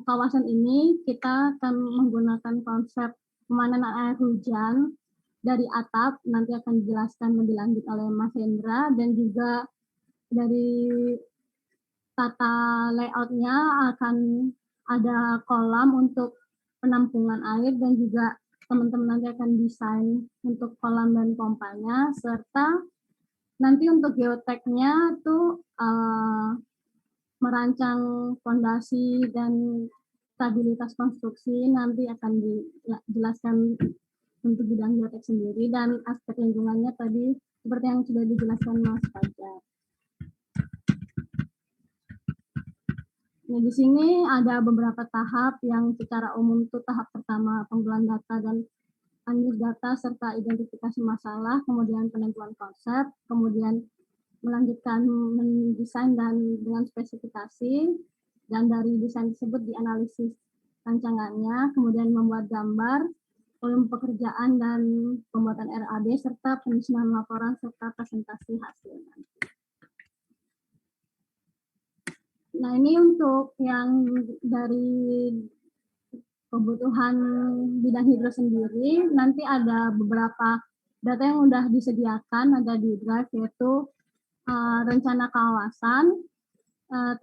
kawasan ini kita akan menggunakan konsep pemanenan air hujan dari atap, nanti akan dijelaskan lebih lanjut oleh Mas Hendra, dan juga dari tata layoutnya akan ada kolam untuk penampungan air, dan juga teman-teman nanti akan desain untuk kolam dan pompanya, serta nanti untuk geoteknya tuh merancang fondasi dan stabilitas konstruksi nanti akan dijelaskan untuk bidang geotek sendiri, dan aspek lingkungannya tadi seperti yang sudah dijelaskan Mas Fajar. Nah, di sini ada beberapa tahap yang secara umum itu tahap pertama pengumpulan data dan analisis data serta identifikasi masalah, kemudian penentuan konsep, kemudian melanjutkan mendesain dan dengan spesifikasi, dan dari desain tersebut dianalisis rancangannya, kemudian membuat gambar, volume pekerjaan dan pembuatan RAB serta penyusunan laporan serta presentasi hasilnya. Nah, ini untuk yang dari kebutuhan bidang hidro sendiri, nanti ada beberapa data yang sudah disediakan, ada di Drive, yaitu rencana kawasan,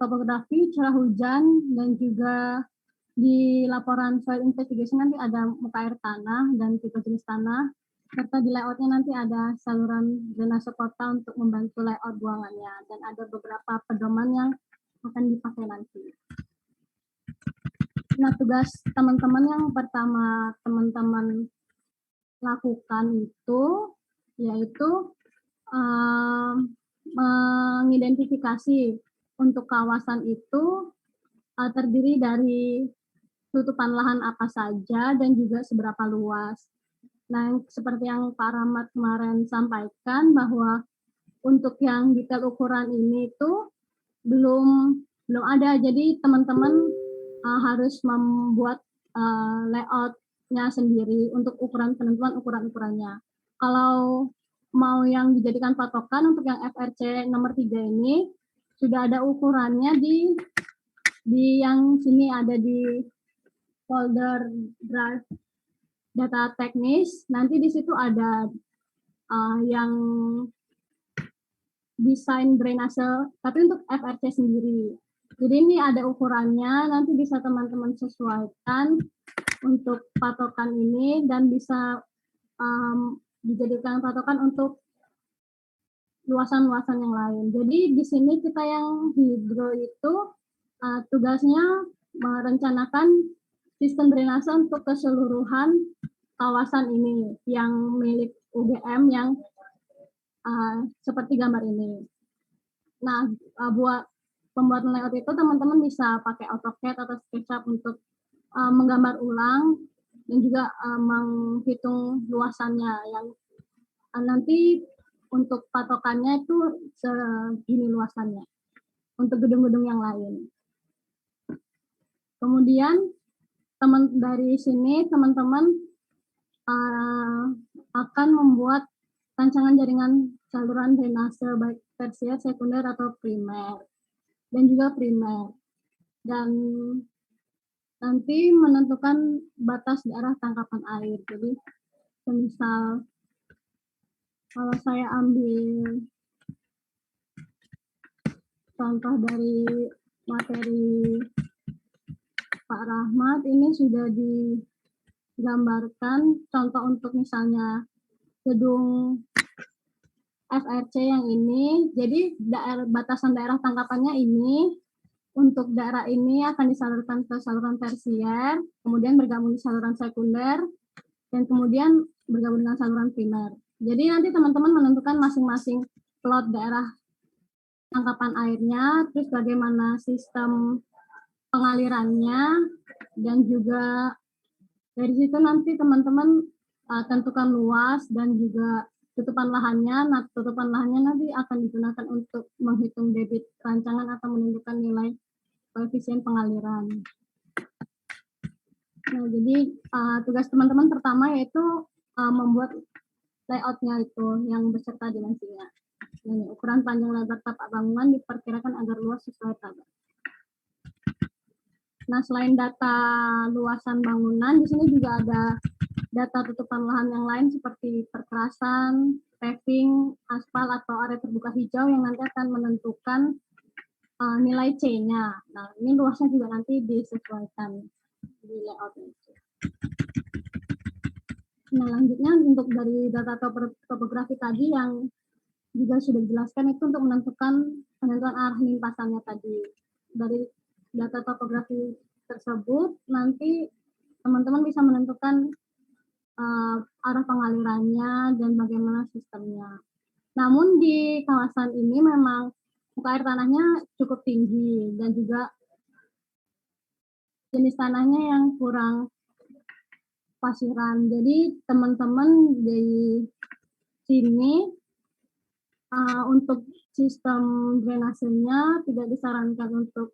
topografi, curah hujan, dan juga di laporan soil investigation nanti ada muka air tanah dan tipe jenis tanah, serta di layoutnya nanti ada saluran drainase kota untuk membantu layout buangannya, dan ada beberapa pedoman yang akan dipakai nanti. Nah, tugas teman-teman yang pertama teman-teman lakukan itu yaitu mengidentifikasi untuk kawasan itu terdiri dari tutupan lahan apa saja dan juga seberapa luas. Nah, seperti yang Pak Rahmat kemarin sampaikan, bahwa untuk yang detail ukuran ini itu belum ada, jadi teman-teman harus membuat layoutnya sendiri untuk penentuan ukuran-ukurannya. Kalau mau yang dijadikan patokan untuk yang FRC nomor 3 ini sudah ada ukurannya di yang sini, ada di folder Drive data teknis. Nanti di situ ada yang desain drainase, tapi untuk FRC sendiri. Jadi ini ada ukurannya, nanti bisa teman-teman sesuaikan untuk patokan ini dan bisa dijadikan patokan untuk luasan-luasan yang lain. Jadi di sini kita yang hidro itu tugasnya merencanakan sistem drainase untuk keseluruhan kawasan ini yang milik UGM yang seperti gambar ini. Nah, buat pembuatan layout itu teman-teman bisa pakai AutoCAD atau SketchUp untuk menggambar ulang dan juga menghitung luasannya yang nanti untuk patokannya itu segini luasannya untuk gedung-gedung yang lain. Kemudian dari sini teman-teman akan membuat rancangan jaringan saluran drainase baik tersier, sekunder atau primer dan juga primer, dan nanti menentukan batas daerah tangkapan air. Jadi misal kalau saya ambil contoh dari materi Pak Rahmat, ini sudah digambarkan contoh untuk misalnya gedung FRC yang ini. Jadi batasan daerah tangkapannya ini, untuk daerah ini akan disalurkan ke saluran tersier, kemudian bergabung di saluran sekunder, dan kemudian bergabung dengan saluran primer. Jadi nanti teman-teman menentukan masing-masing plot daerah tangkapan airnya, terus bagaimana sistem pengalirannya, dan juga dari situ nanti teman-teman tentukan luas dan juga tutupan lahannya. Nah, tutupan lahannya nanti akan digunakan untuk menghitung debit rancangan atau menentukan nilai koefisien pengaliran. Nah, jadi tugas teman-teman pertama yaitu membuat layoutnya itu yang beserta dimensinya. Nah, ukuran panjang lebar tapak bangunan diperkirakan agar luas sesuai tabel. Nah, selain data luasan bangunan, di sini juga ada data tutupan lahan yang lain seperti perkerasan, paving, aspal atau area terbuka hijau yang nanti akan menentukan nilai C-nya. Nah, ini luasnya juga nanti disesuaikan di layout itu. Nah, lanjutnya untuk dari data topografi tadi yang juga sudah dijelaskan itu untuk penentuan arah limpasannya tadi. Dari data topografi tersebut nanti teman-teman bisa menentukan arah pengalirannya dan bagaimana sistemnya. Namun di kawasan ini memang muka air tanahnya cukup tinggi dan juga jenis tanahnya yang kurang pasiran. Jadi teman-teman di sini untuk sistem drainasenya tidak disarankan untuk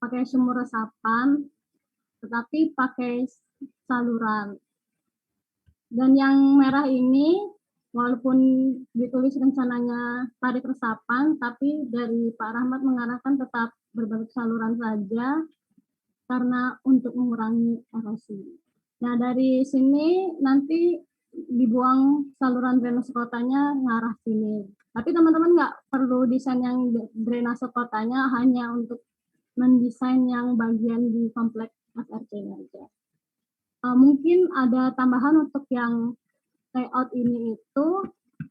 pakai sumur resapan, tetapi pakai saluran. Dan yang merah ini, walaupun ditulis rencananya tarik resapan, tapi dari Pak Rahmat mengarahkan tetap berbentuk saluran saja, karena untuk mengurangi erosi. Nah, dari sini nanti dibuang saluran drainase kotanya ngarah sini. Tapi teman-teman nggak perlu desain yang drainase kotanya, hanya untuk mendesain yang bagian di kompleks FRC-nya aja. Mungkin ada tambahan untuk yang layout ini itu,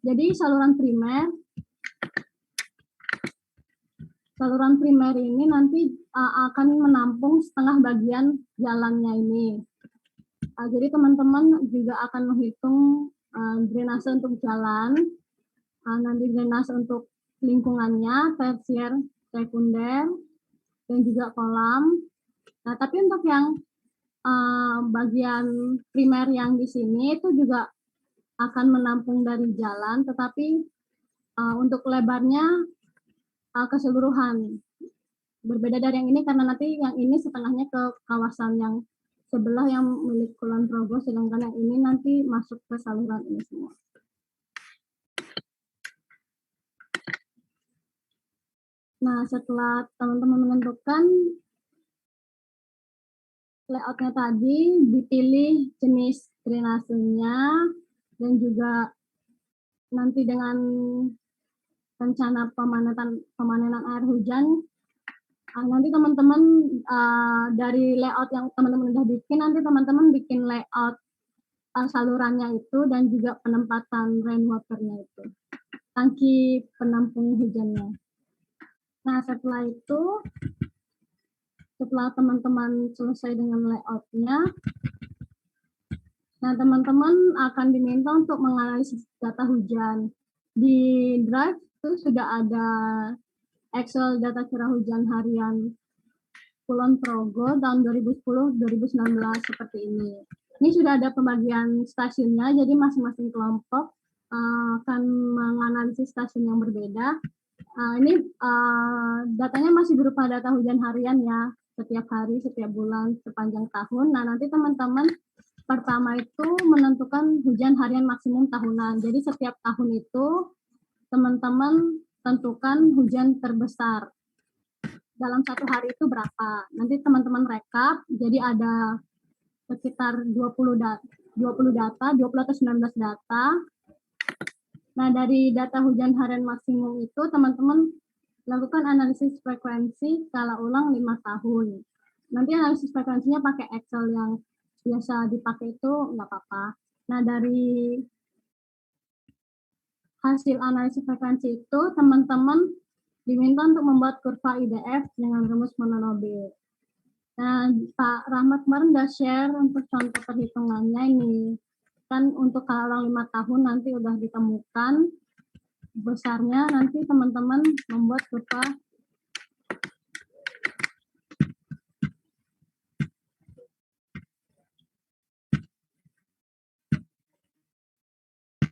jadi saluran primer ini nanti akan menampung setengah bagian jalannya ini. Jadi teman-teman juga akan menghitung drainase untuk jalan, nanti drainase untuk lingkungannya, tersier, sekunder, dan juga kolam. Nah, tapi untuk yang bagian primer yang di sini itu juga akan menampung dari jalan, tetapi untuk lebarnya keseluruhan. Berbeda dari yang ini karena nanti yang ini setengahnya ke kawasan yang sebelah yang milik Kulon Progo, sedangkan yang ini nanti masuk ke saluran ini semua. Nah, setelah teman-teman menentukan layoutnya tadi, dipilih jenis drainasenya, dan juga nanti dengan rencana pemanenan air hujan. Nanti teman-teman dari layout yang teman-teman udah bikin, nanti teman-teman bikin layout salurannya itu dan juga penempatan rainwaternya itu, tangki penampung hujannya. Nah setelah itu, setelah teman-teman selesai dengan layoutnya, nah teman-teman akan diminta untuk menganalisis data hujan. Di Drive itu sudah ada Excel data curah hujan harian Kulon Progo tahun 2010-2019 seperti ini. Ini sudah ada pembagian stasiunnya, jadi masing-masing kelompok akan menganalisis stasiun yang berbeda. Ini datanya masih berupa data hujan harian ya, setiap hari, setiap bulan, sepanjang tahun. Nah nanti teman-teman pertama itu menentukan hujan harian maksimum tahunan. Jadi setiap tahun itu teman-teman tentukan hujan terbesar dalam satu hari itu berapa. Nanti teman-teman rekap, jadi ada sekitar 20 data, 20 atau 19 data. Nah, dari data hujan harian maksimum itu teman-teman lakukan analisis frekuensi skala ulang 5 tahun. Nanti analisis frekuensinya pakai Excel yang biasa dipakai itu nggak apa-apa. Nah, dari hasil analisis frekuensi itu, teman-teman diminta untuk membuat kurva IDF dengan rumus mononobe. Nah, Pak Rahmat kemarin udah share untuk contoh perhitungannya ini. Kan untuk kalau 5 tahun nanti udah ditemukan besarnya, nanti teman-teman membuat kurva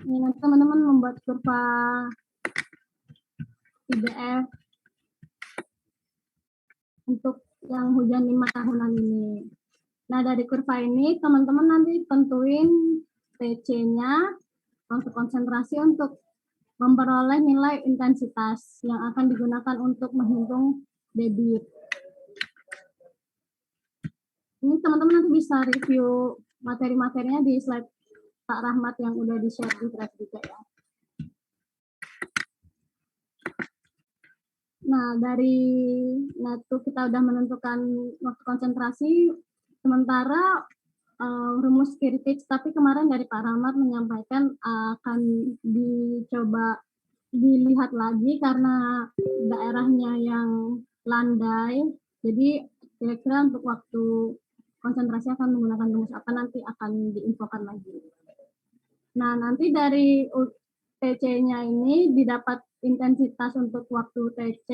ini, nanti teman-teman membuat kurva IDF untuk yang hujan 5 tahunan ini. Nah, dari kurva ini teman-teman nanti tentuin TC-nya untuk konsentrasi untuk memperoleh nilai intensitas yang akan digunakan untuk menghitung debit. Ini teman-teman nanti bisa review materi-materinya di slide Pak Rahmat yang udah di-share di Drive juga ya. Nah, itu kita udah menentukan waktu konsentrasi, sementara rumus Kirchhoff, tapi kemarin dari Pak Rahmat menyampaikan akan dicoba dilihat lagi karena daerahnya yang landai, jadi kira-kira untuk waktu konsentrasi akan menggunakan rumus apa nanti akan diinfokan lagi. Nah, nanti dari TC-nya ini didapat intensitas untuk waktu TC.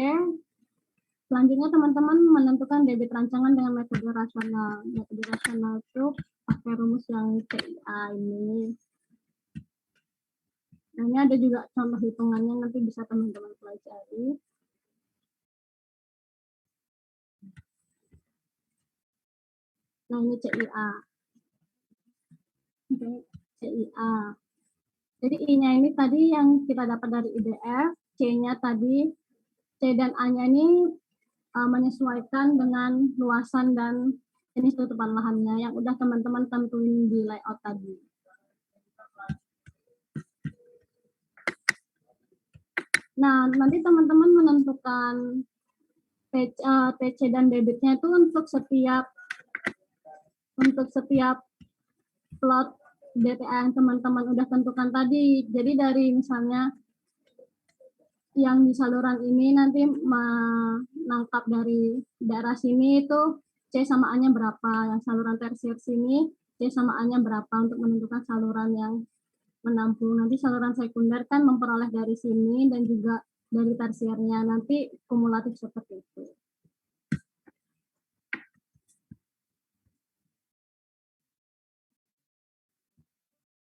Selanjutnya teman-teman menentukan debit rancangan dengan metode rasional. Metode rasional itu pakai rumus yang CIA ini. Nah, ini ada juga contoh hitungannya, nanti bisa teman-teman pelajari. Nah, ini CIA. Oke, CIA. Jadi I-nya ini tadi yang kita dapat dari IDF, C-nya tadi, C dan A-nya ini menyesuaikan dengan luasan dan jenis tutupan lahannya yang udah teman-teman tentuin di layout tadi. Nah, nanti teman-teman menentukan TC dan debitnya itu untuk setiap plot DTA yang teman-teman udah tentukan tadi. Jadi dari misalnya yang di saluran ini nanti menangkap dari daerah sini itu C sama A-nya berapa, yang saluran tersier sini C sama A-nya berapa untuk menentukan saluran yang menampung. Nanti saluran sekunder kan memperoleh dari sini dan juga dari tersiernya, nanti kumulatif seperti itu.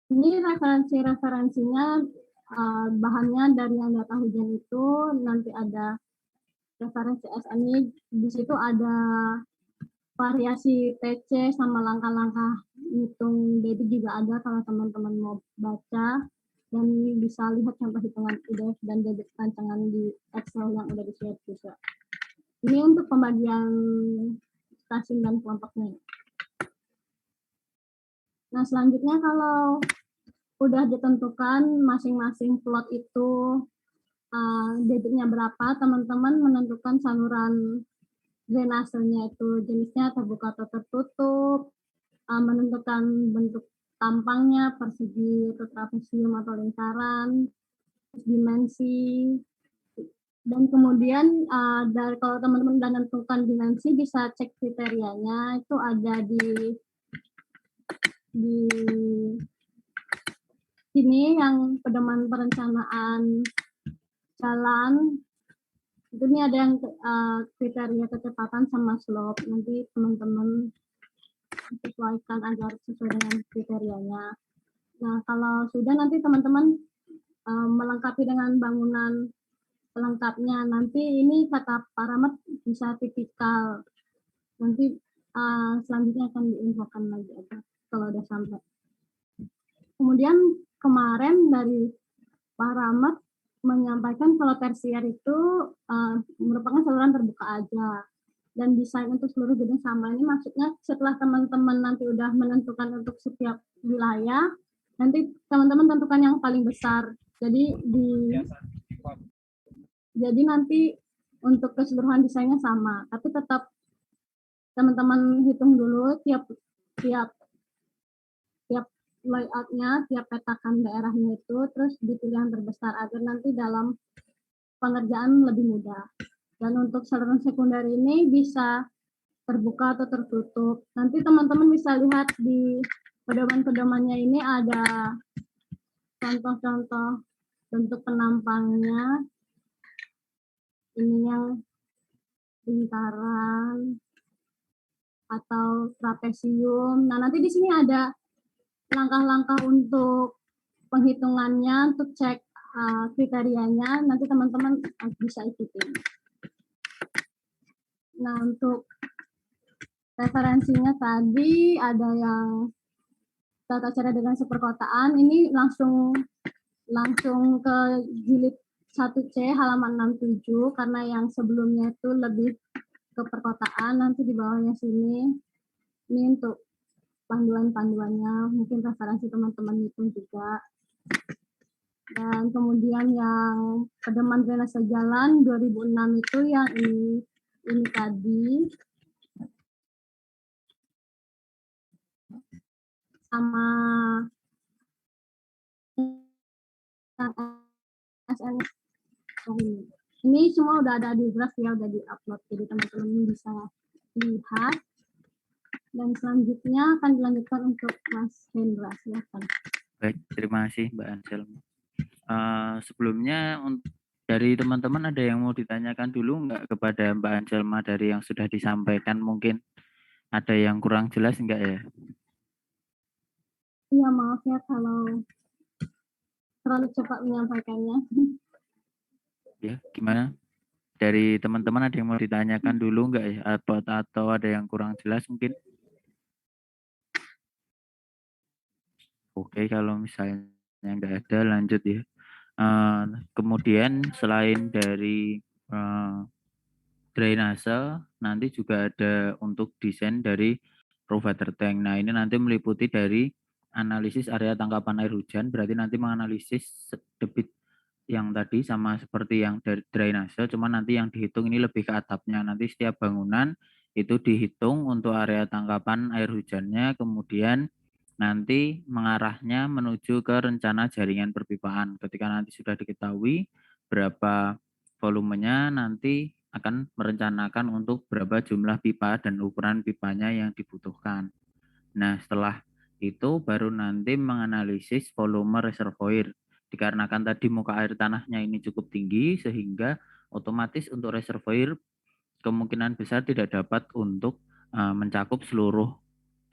Ini referensinya bahannya dari yang data hujan itu, nanti ada referensi SNI, di situ ada variasi TC sama langkah-langkah hitung debit juga ada kalau teman-teman mau baca, dan bisa lihat contoh hitungan IDF dan debit rancangan di Excel yang udah di-share juga. Ini untuk pembagian stasiun dan kelompoknya. Nah, selanjutnya kalau udah ditentukan masing-masing plot itu debitnya berapa, teman-teman menentukan saluran drainasenya itu jenisnya terbuka atau tertutup, menentukan bentuk tampangnya, persegi atau trapesium atau lingkaran, dimensi, dan kemudian dari kalau teman-teman sudah menentukan dimensi bisa cek kriterianya itu ada di sini yang pedoman perencanaan jalan. Itu ini ada yang kriteria kecepatan sama slope. Nanti teman-teman sesuaikan agar sesuai dengan kriterianya. Nah, kalau sudah nanti teman-teman melengkapi dengan bangunan pelengkapnya. Nanti ini kata parameter bisa tipikal. Nanti selanjutnya akan diinfokan lagi aja kalau udah sampai. Kemudian kemarin dari parameter menyampaikan kalau tersier itu merupakan saluran terbuka aja dan desain untuk seluruh gedung sama. Ini maksudnya setelah teman-teman nanti udah menentukan untuk setiap wilayah, nanti teman-teman tentukan yang paling besar. Jadi nanti untuk keseluruhan desainnya sama, tapi tetap teman-teman hitung dulu tiap layoutnya, tiap petakan daerahnya itu, terus dipilih yang terbesar agar nanti dalam pengerjaan lebih mudah. Dan untuk saluran sekunder ini bisa terbuka atau tertutup. Nanti teman-teman bisa lihat di pedoman-pedomannya ini ada contoh-contoh bentuk penampangnya. Ini yang lingkaran atau trapesium. Nah, nanti di sini ada langkah-langkah untuk penghitungannya, untuk cek kriterianya, nanti teman-teman bisa ikutin. Nah, untuk referensinya tadi ada yang tata cara dengan perkotaan, ini langsung ke jilid 1C halaman 67, karena yang sebelumnya itu lebih ke perkotaan, nanti di bawahnya sini, ini untuk panduan-panduannya, mungkin referensi teman-teman itu juga. Dan kemudian yang pedoman drainase jalan 2006 itu yang ini tadi, sama SN. Ini semua udah ada di draft ya, udah di-upload, jadi teman-teman bisa lihat. Dan selanjutnya akan dilanjutkan untuk Mas Hendra, silakan. Baik, terima kasih Mbak Ansel. Sebelumnya dari teman-teman ada yang mau ditanyakan dulu nggak kepada Mbak Anselma dari yang sudah disampaikan? Mungkin ada yang kurang jelas enggak ya? Iya, maaf ya kalau terlalu cepat menyampaikannya. Ya, gimana? Dari teman-teman ada yang mau ditanyakan dulu enggak ya? Atau ada yang kurang jelas mungkin? Oke, kalau misalnya enggak ada, lanjut ya. Kemudian selain dari drainase, nanti juga ada untuk desain dari raw water tank. Nah, ini nanti meliputi dari analisis area tangkapan air hujan, berarti nanti menganalisis debit yang tadi sama seperti yang dari drainase, cuma nanti yang dihitung ini lebih ke atapnya. Nanti setiap bangunan itu dihitung untuk area tangkapan air hujannya, kemudian nanti mengarahnya menuju ke rencana jaringan perpipaan. Ketika nanti sudah diketahui berapa volumenya, nanti akan merencanakan untuk berapa jumlah pipa dan ukuran pipanya yang dibutuhkan. Nah, setelah itu baru nanti menganalisis volume reservoir. Dikarenakan tadi muka air tanahnya ini cukup tinggi, sehingga otomatis untuk reservoir kemungkinan besar tidak dapat untuk mencakup seluruh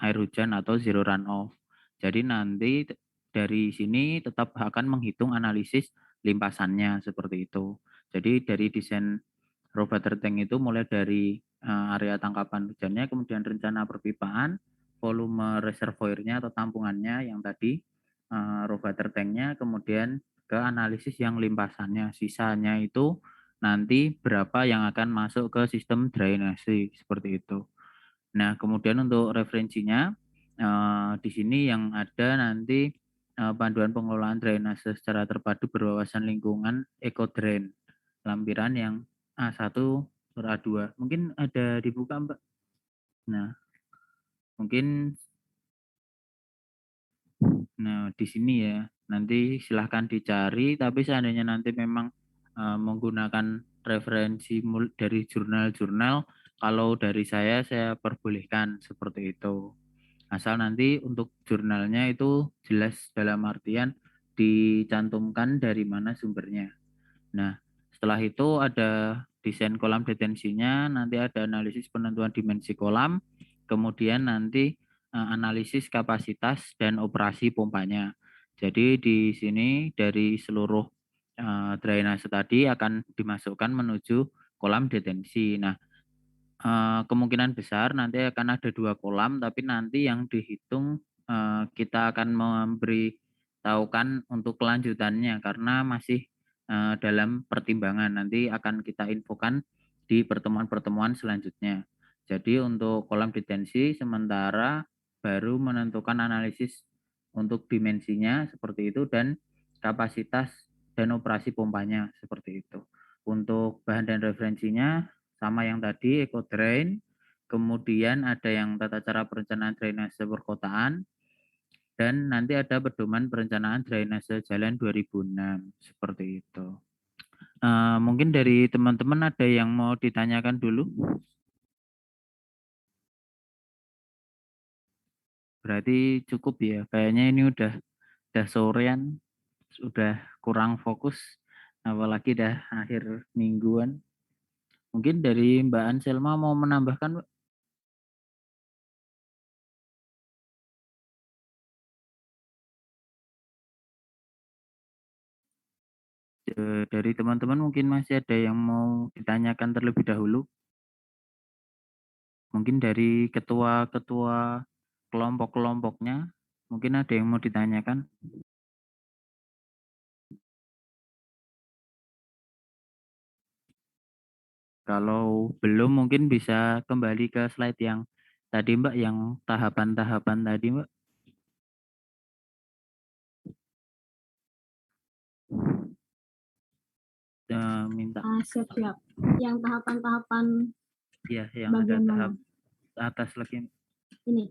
air hujan atau zero runoff. Jadi nanti dari sini tetap akan menghitung analisis limpasannya seperti itu. Jadi dari desain raw water tank itu mulai dari area tangkapan hujannya, kemudian rencana perpipaan, volume reservoirnya atau tampungannya yang tadi, raw water tanknya, kemudian ke analisis yang limpasannya. Sisanya itu nanti berapa yang akan masuk ke sistem drainase seperti itu. Nah, kemudian untuk referensinya di sini yang ada nanti panduan pengelolaan drainase secara terpadu berwawasan lingkungan ekodrain lampiran yang A1 sur A2. Mungkin ada dibuka, Mbak. Nah, mungkin di sini ya. Nanti silahkan dicari, tapi seandainya nanti memang menggunakan referensi dari jurnal-jurnal, kalau dari saya perbolehkan seperti itu. Asal nanti untuk jurnalnya itu jelas dalam artian dicantumkan dari mana sumbernya. Nah, setelah itu ada desain kolam detensinya, nanti ada analisis penentuan dimensi kolam, kemudian nanti analisis kapasitas dan operasi pompanya. Jadi di sini dari seluruh drainase tadi akan dimasukkan menuju kolam detensi. Nah, kemungkinan besar nanti akan ada 2 kolam, tapi nanti yang dihitung kita akan memberi tahukan untuk kelanjutannya karena masih dalam pertimbangan. Nanti akan kita infokan di pertemuan-pertemuan selanjutnya. Jadi untuk kolam detensi sementara baru menentukan analisis untuk dimensinya seperti itu dan kapasitas dan operasi pompanya seperti itu. Untuk bahan dan referensinya sama yang tadi ekodrain, kemudian ada yang tata cara perencanaan drainase perkotaan, dan nanti ada pedoman perencanaan drainase jalan 2006 seperti itu. Mungkin dari teman-teman ada yang mau ditanyakan dulu? Berarti cukup ya. Kayaknya ini udah sorean, sudah kurang fokus, apalagi dah akhir mingguan. Mungkin dari Mbak Anselma mau menambahkan, Mbak? Dari teman-teman mungkin masih ada yang mau ditanyakan terlebih dahulu. Mungkin dari ketua-ketua kelompok-kelompoknya, mungkin ada yang mau ditanyakan. Kalau belum mungkin bisa kembali ke slide yang tadi, Mbak, yang tahapan-tahapan tadi, Mbak. Minta. Siap-siap. Yang tahapan-tahapan Ya, yang ada bagian tahap mana? atas lagi. Ini.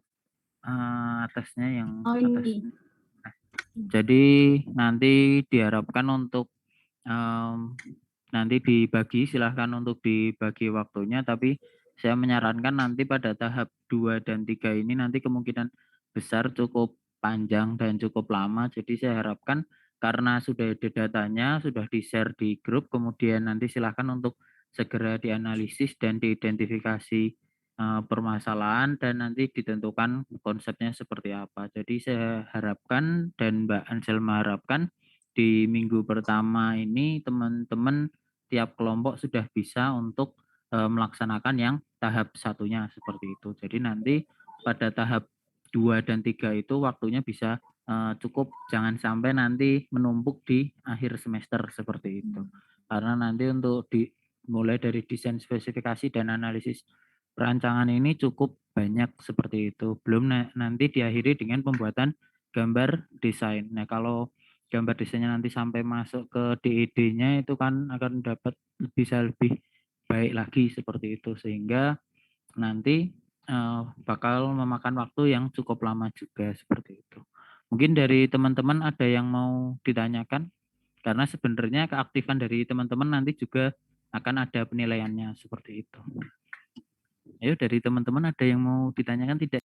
Atasnya yang Oh, atas. ini. Jadi nanti diharapkan untuk nanti dibagi, silahkan untuk dibagi waktunya, tapi saya menyarankan nanti pada tahap 2 dan 3 ini nanti kemungkinan besar cukup panjang dan cukup lama. Jadi saya harapkan karena sudah ada datanya, sudah di-share di grup, kemudian nanti silahkan untuk segera dianalisis dan diidentifikasi permasalahan dan nanti ditentukan konsepnya seperti apa. Jadi saya harapkan dan Mbak Anselma harapkan di minggu pertama ini teman-teman tiap kelompok sudah bisa untuk melaksanakan yang tahap satunya seperti itu. Jadi nanti pada tahap 2 dan 3 itu waktunya bisa cukup, jangan sampai nanti menumpuk di akhir semester seperti itu. Karena nanti untuk mulai dari desain spesifikasi dan analisis perancangan ini cukup banyak seperti itu. Belum nanti diakhiri dengan pembuatan gambar desain. Nah, kalau gambar desainnya nanti sampai masuk ke DED-nya itu kan akan dapat bisa lebih baik lagi seperti itu, sehingga nanti bakal memakan waktu yang cukup lama juga seperti itu. Mungkin dari teman-teman ada yang mau ditanyakan, karena sebenarnya keaktifan dari teman-teman nanti juga akan ada penilaiannya seperti itu. Ayo dari teman-teman ada yang mau ditanyakan tidak?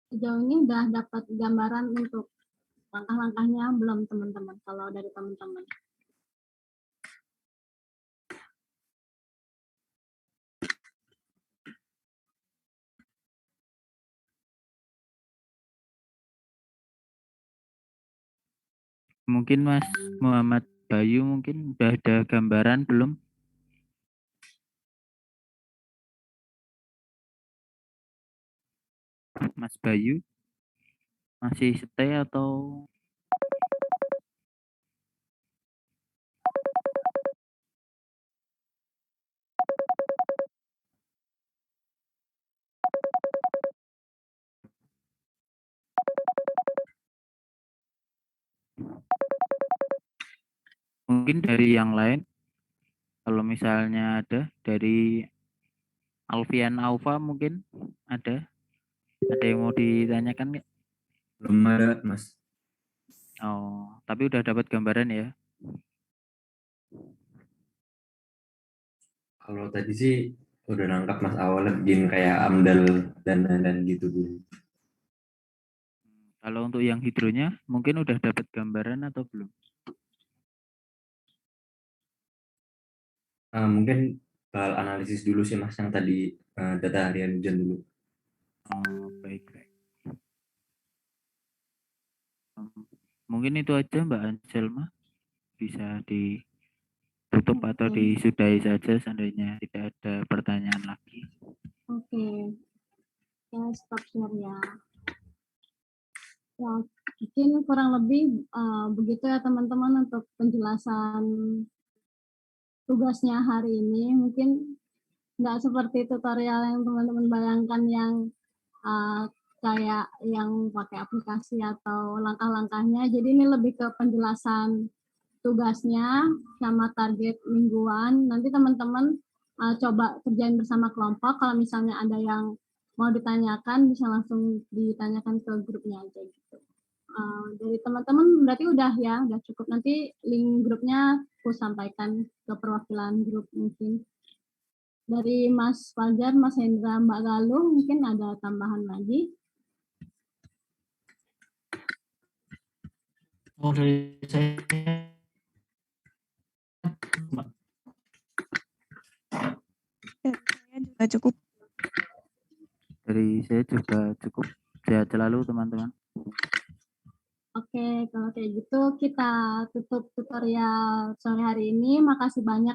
Sejauh ini udah dapat gambaran untuk langkah-langkahnya belum teman-teman? Kalau dari teman-teman. Mungkin Mas Muhammad Bayu mungkin udah ada gambaran belum? Mas Bayu masih stay atau mungkin dari yang lain? Kalau misalnya ada dari Alfian Aufa mungkin ada yang mau ditanyakan nggak? Belum ada, Mas. Oh, tapi udah dapat gambaran ya? Kalau tadi sih udah nangkap Mas awalnya bikin kayak AMDAL dan gitu dulu. Kalau untuk yang hidronya mungkin udah dapat gambaran atau belum? Mungkin soal analisis dulu sih Mas yang tadi data harian hujan dulu. Oh, baik. Mungkin itu aja Mbak Anselma. Bisa ditutup atau Oke. disudahi saja seandainya tidak ada pertanyaan lagi. Oke. Ya, stop share ya. Ya, mungkin kurang lebih begitu ya teman-teman untuk penjelasan tugasnya hari ini. Mungkin nggak seperti tutorial yang teman-teman bayangkan yang kayak yang pakai aplikasi atau langkah-langkahnya. Jadi ini lebih ke penjelasan tugasnya sama target mingguan. Nanti teman-teman coba kerjain bersama kelompok. Kalau misalnya ada yang mau ditanyakan, bisa langsung ditanyakan ke grupnya aja gitu. Dari teman-teman berarti udah ya, udah cukup. Nanti link grupnya aku sampaikan ke perwakilan grup mungkin. Dari Mas Fajar, Mas Hendra, Mbak Galuh, mungkin ada tambahan lagi. Oh, dari saya juga cukup. Dari saya juga cukup. Sehat selalu teman-teman. Oke, kalau kayak gitu kita tutup tutorial sore hari ini. Makasih banyak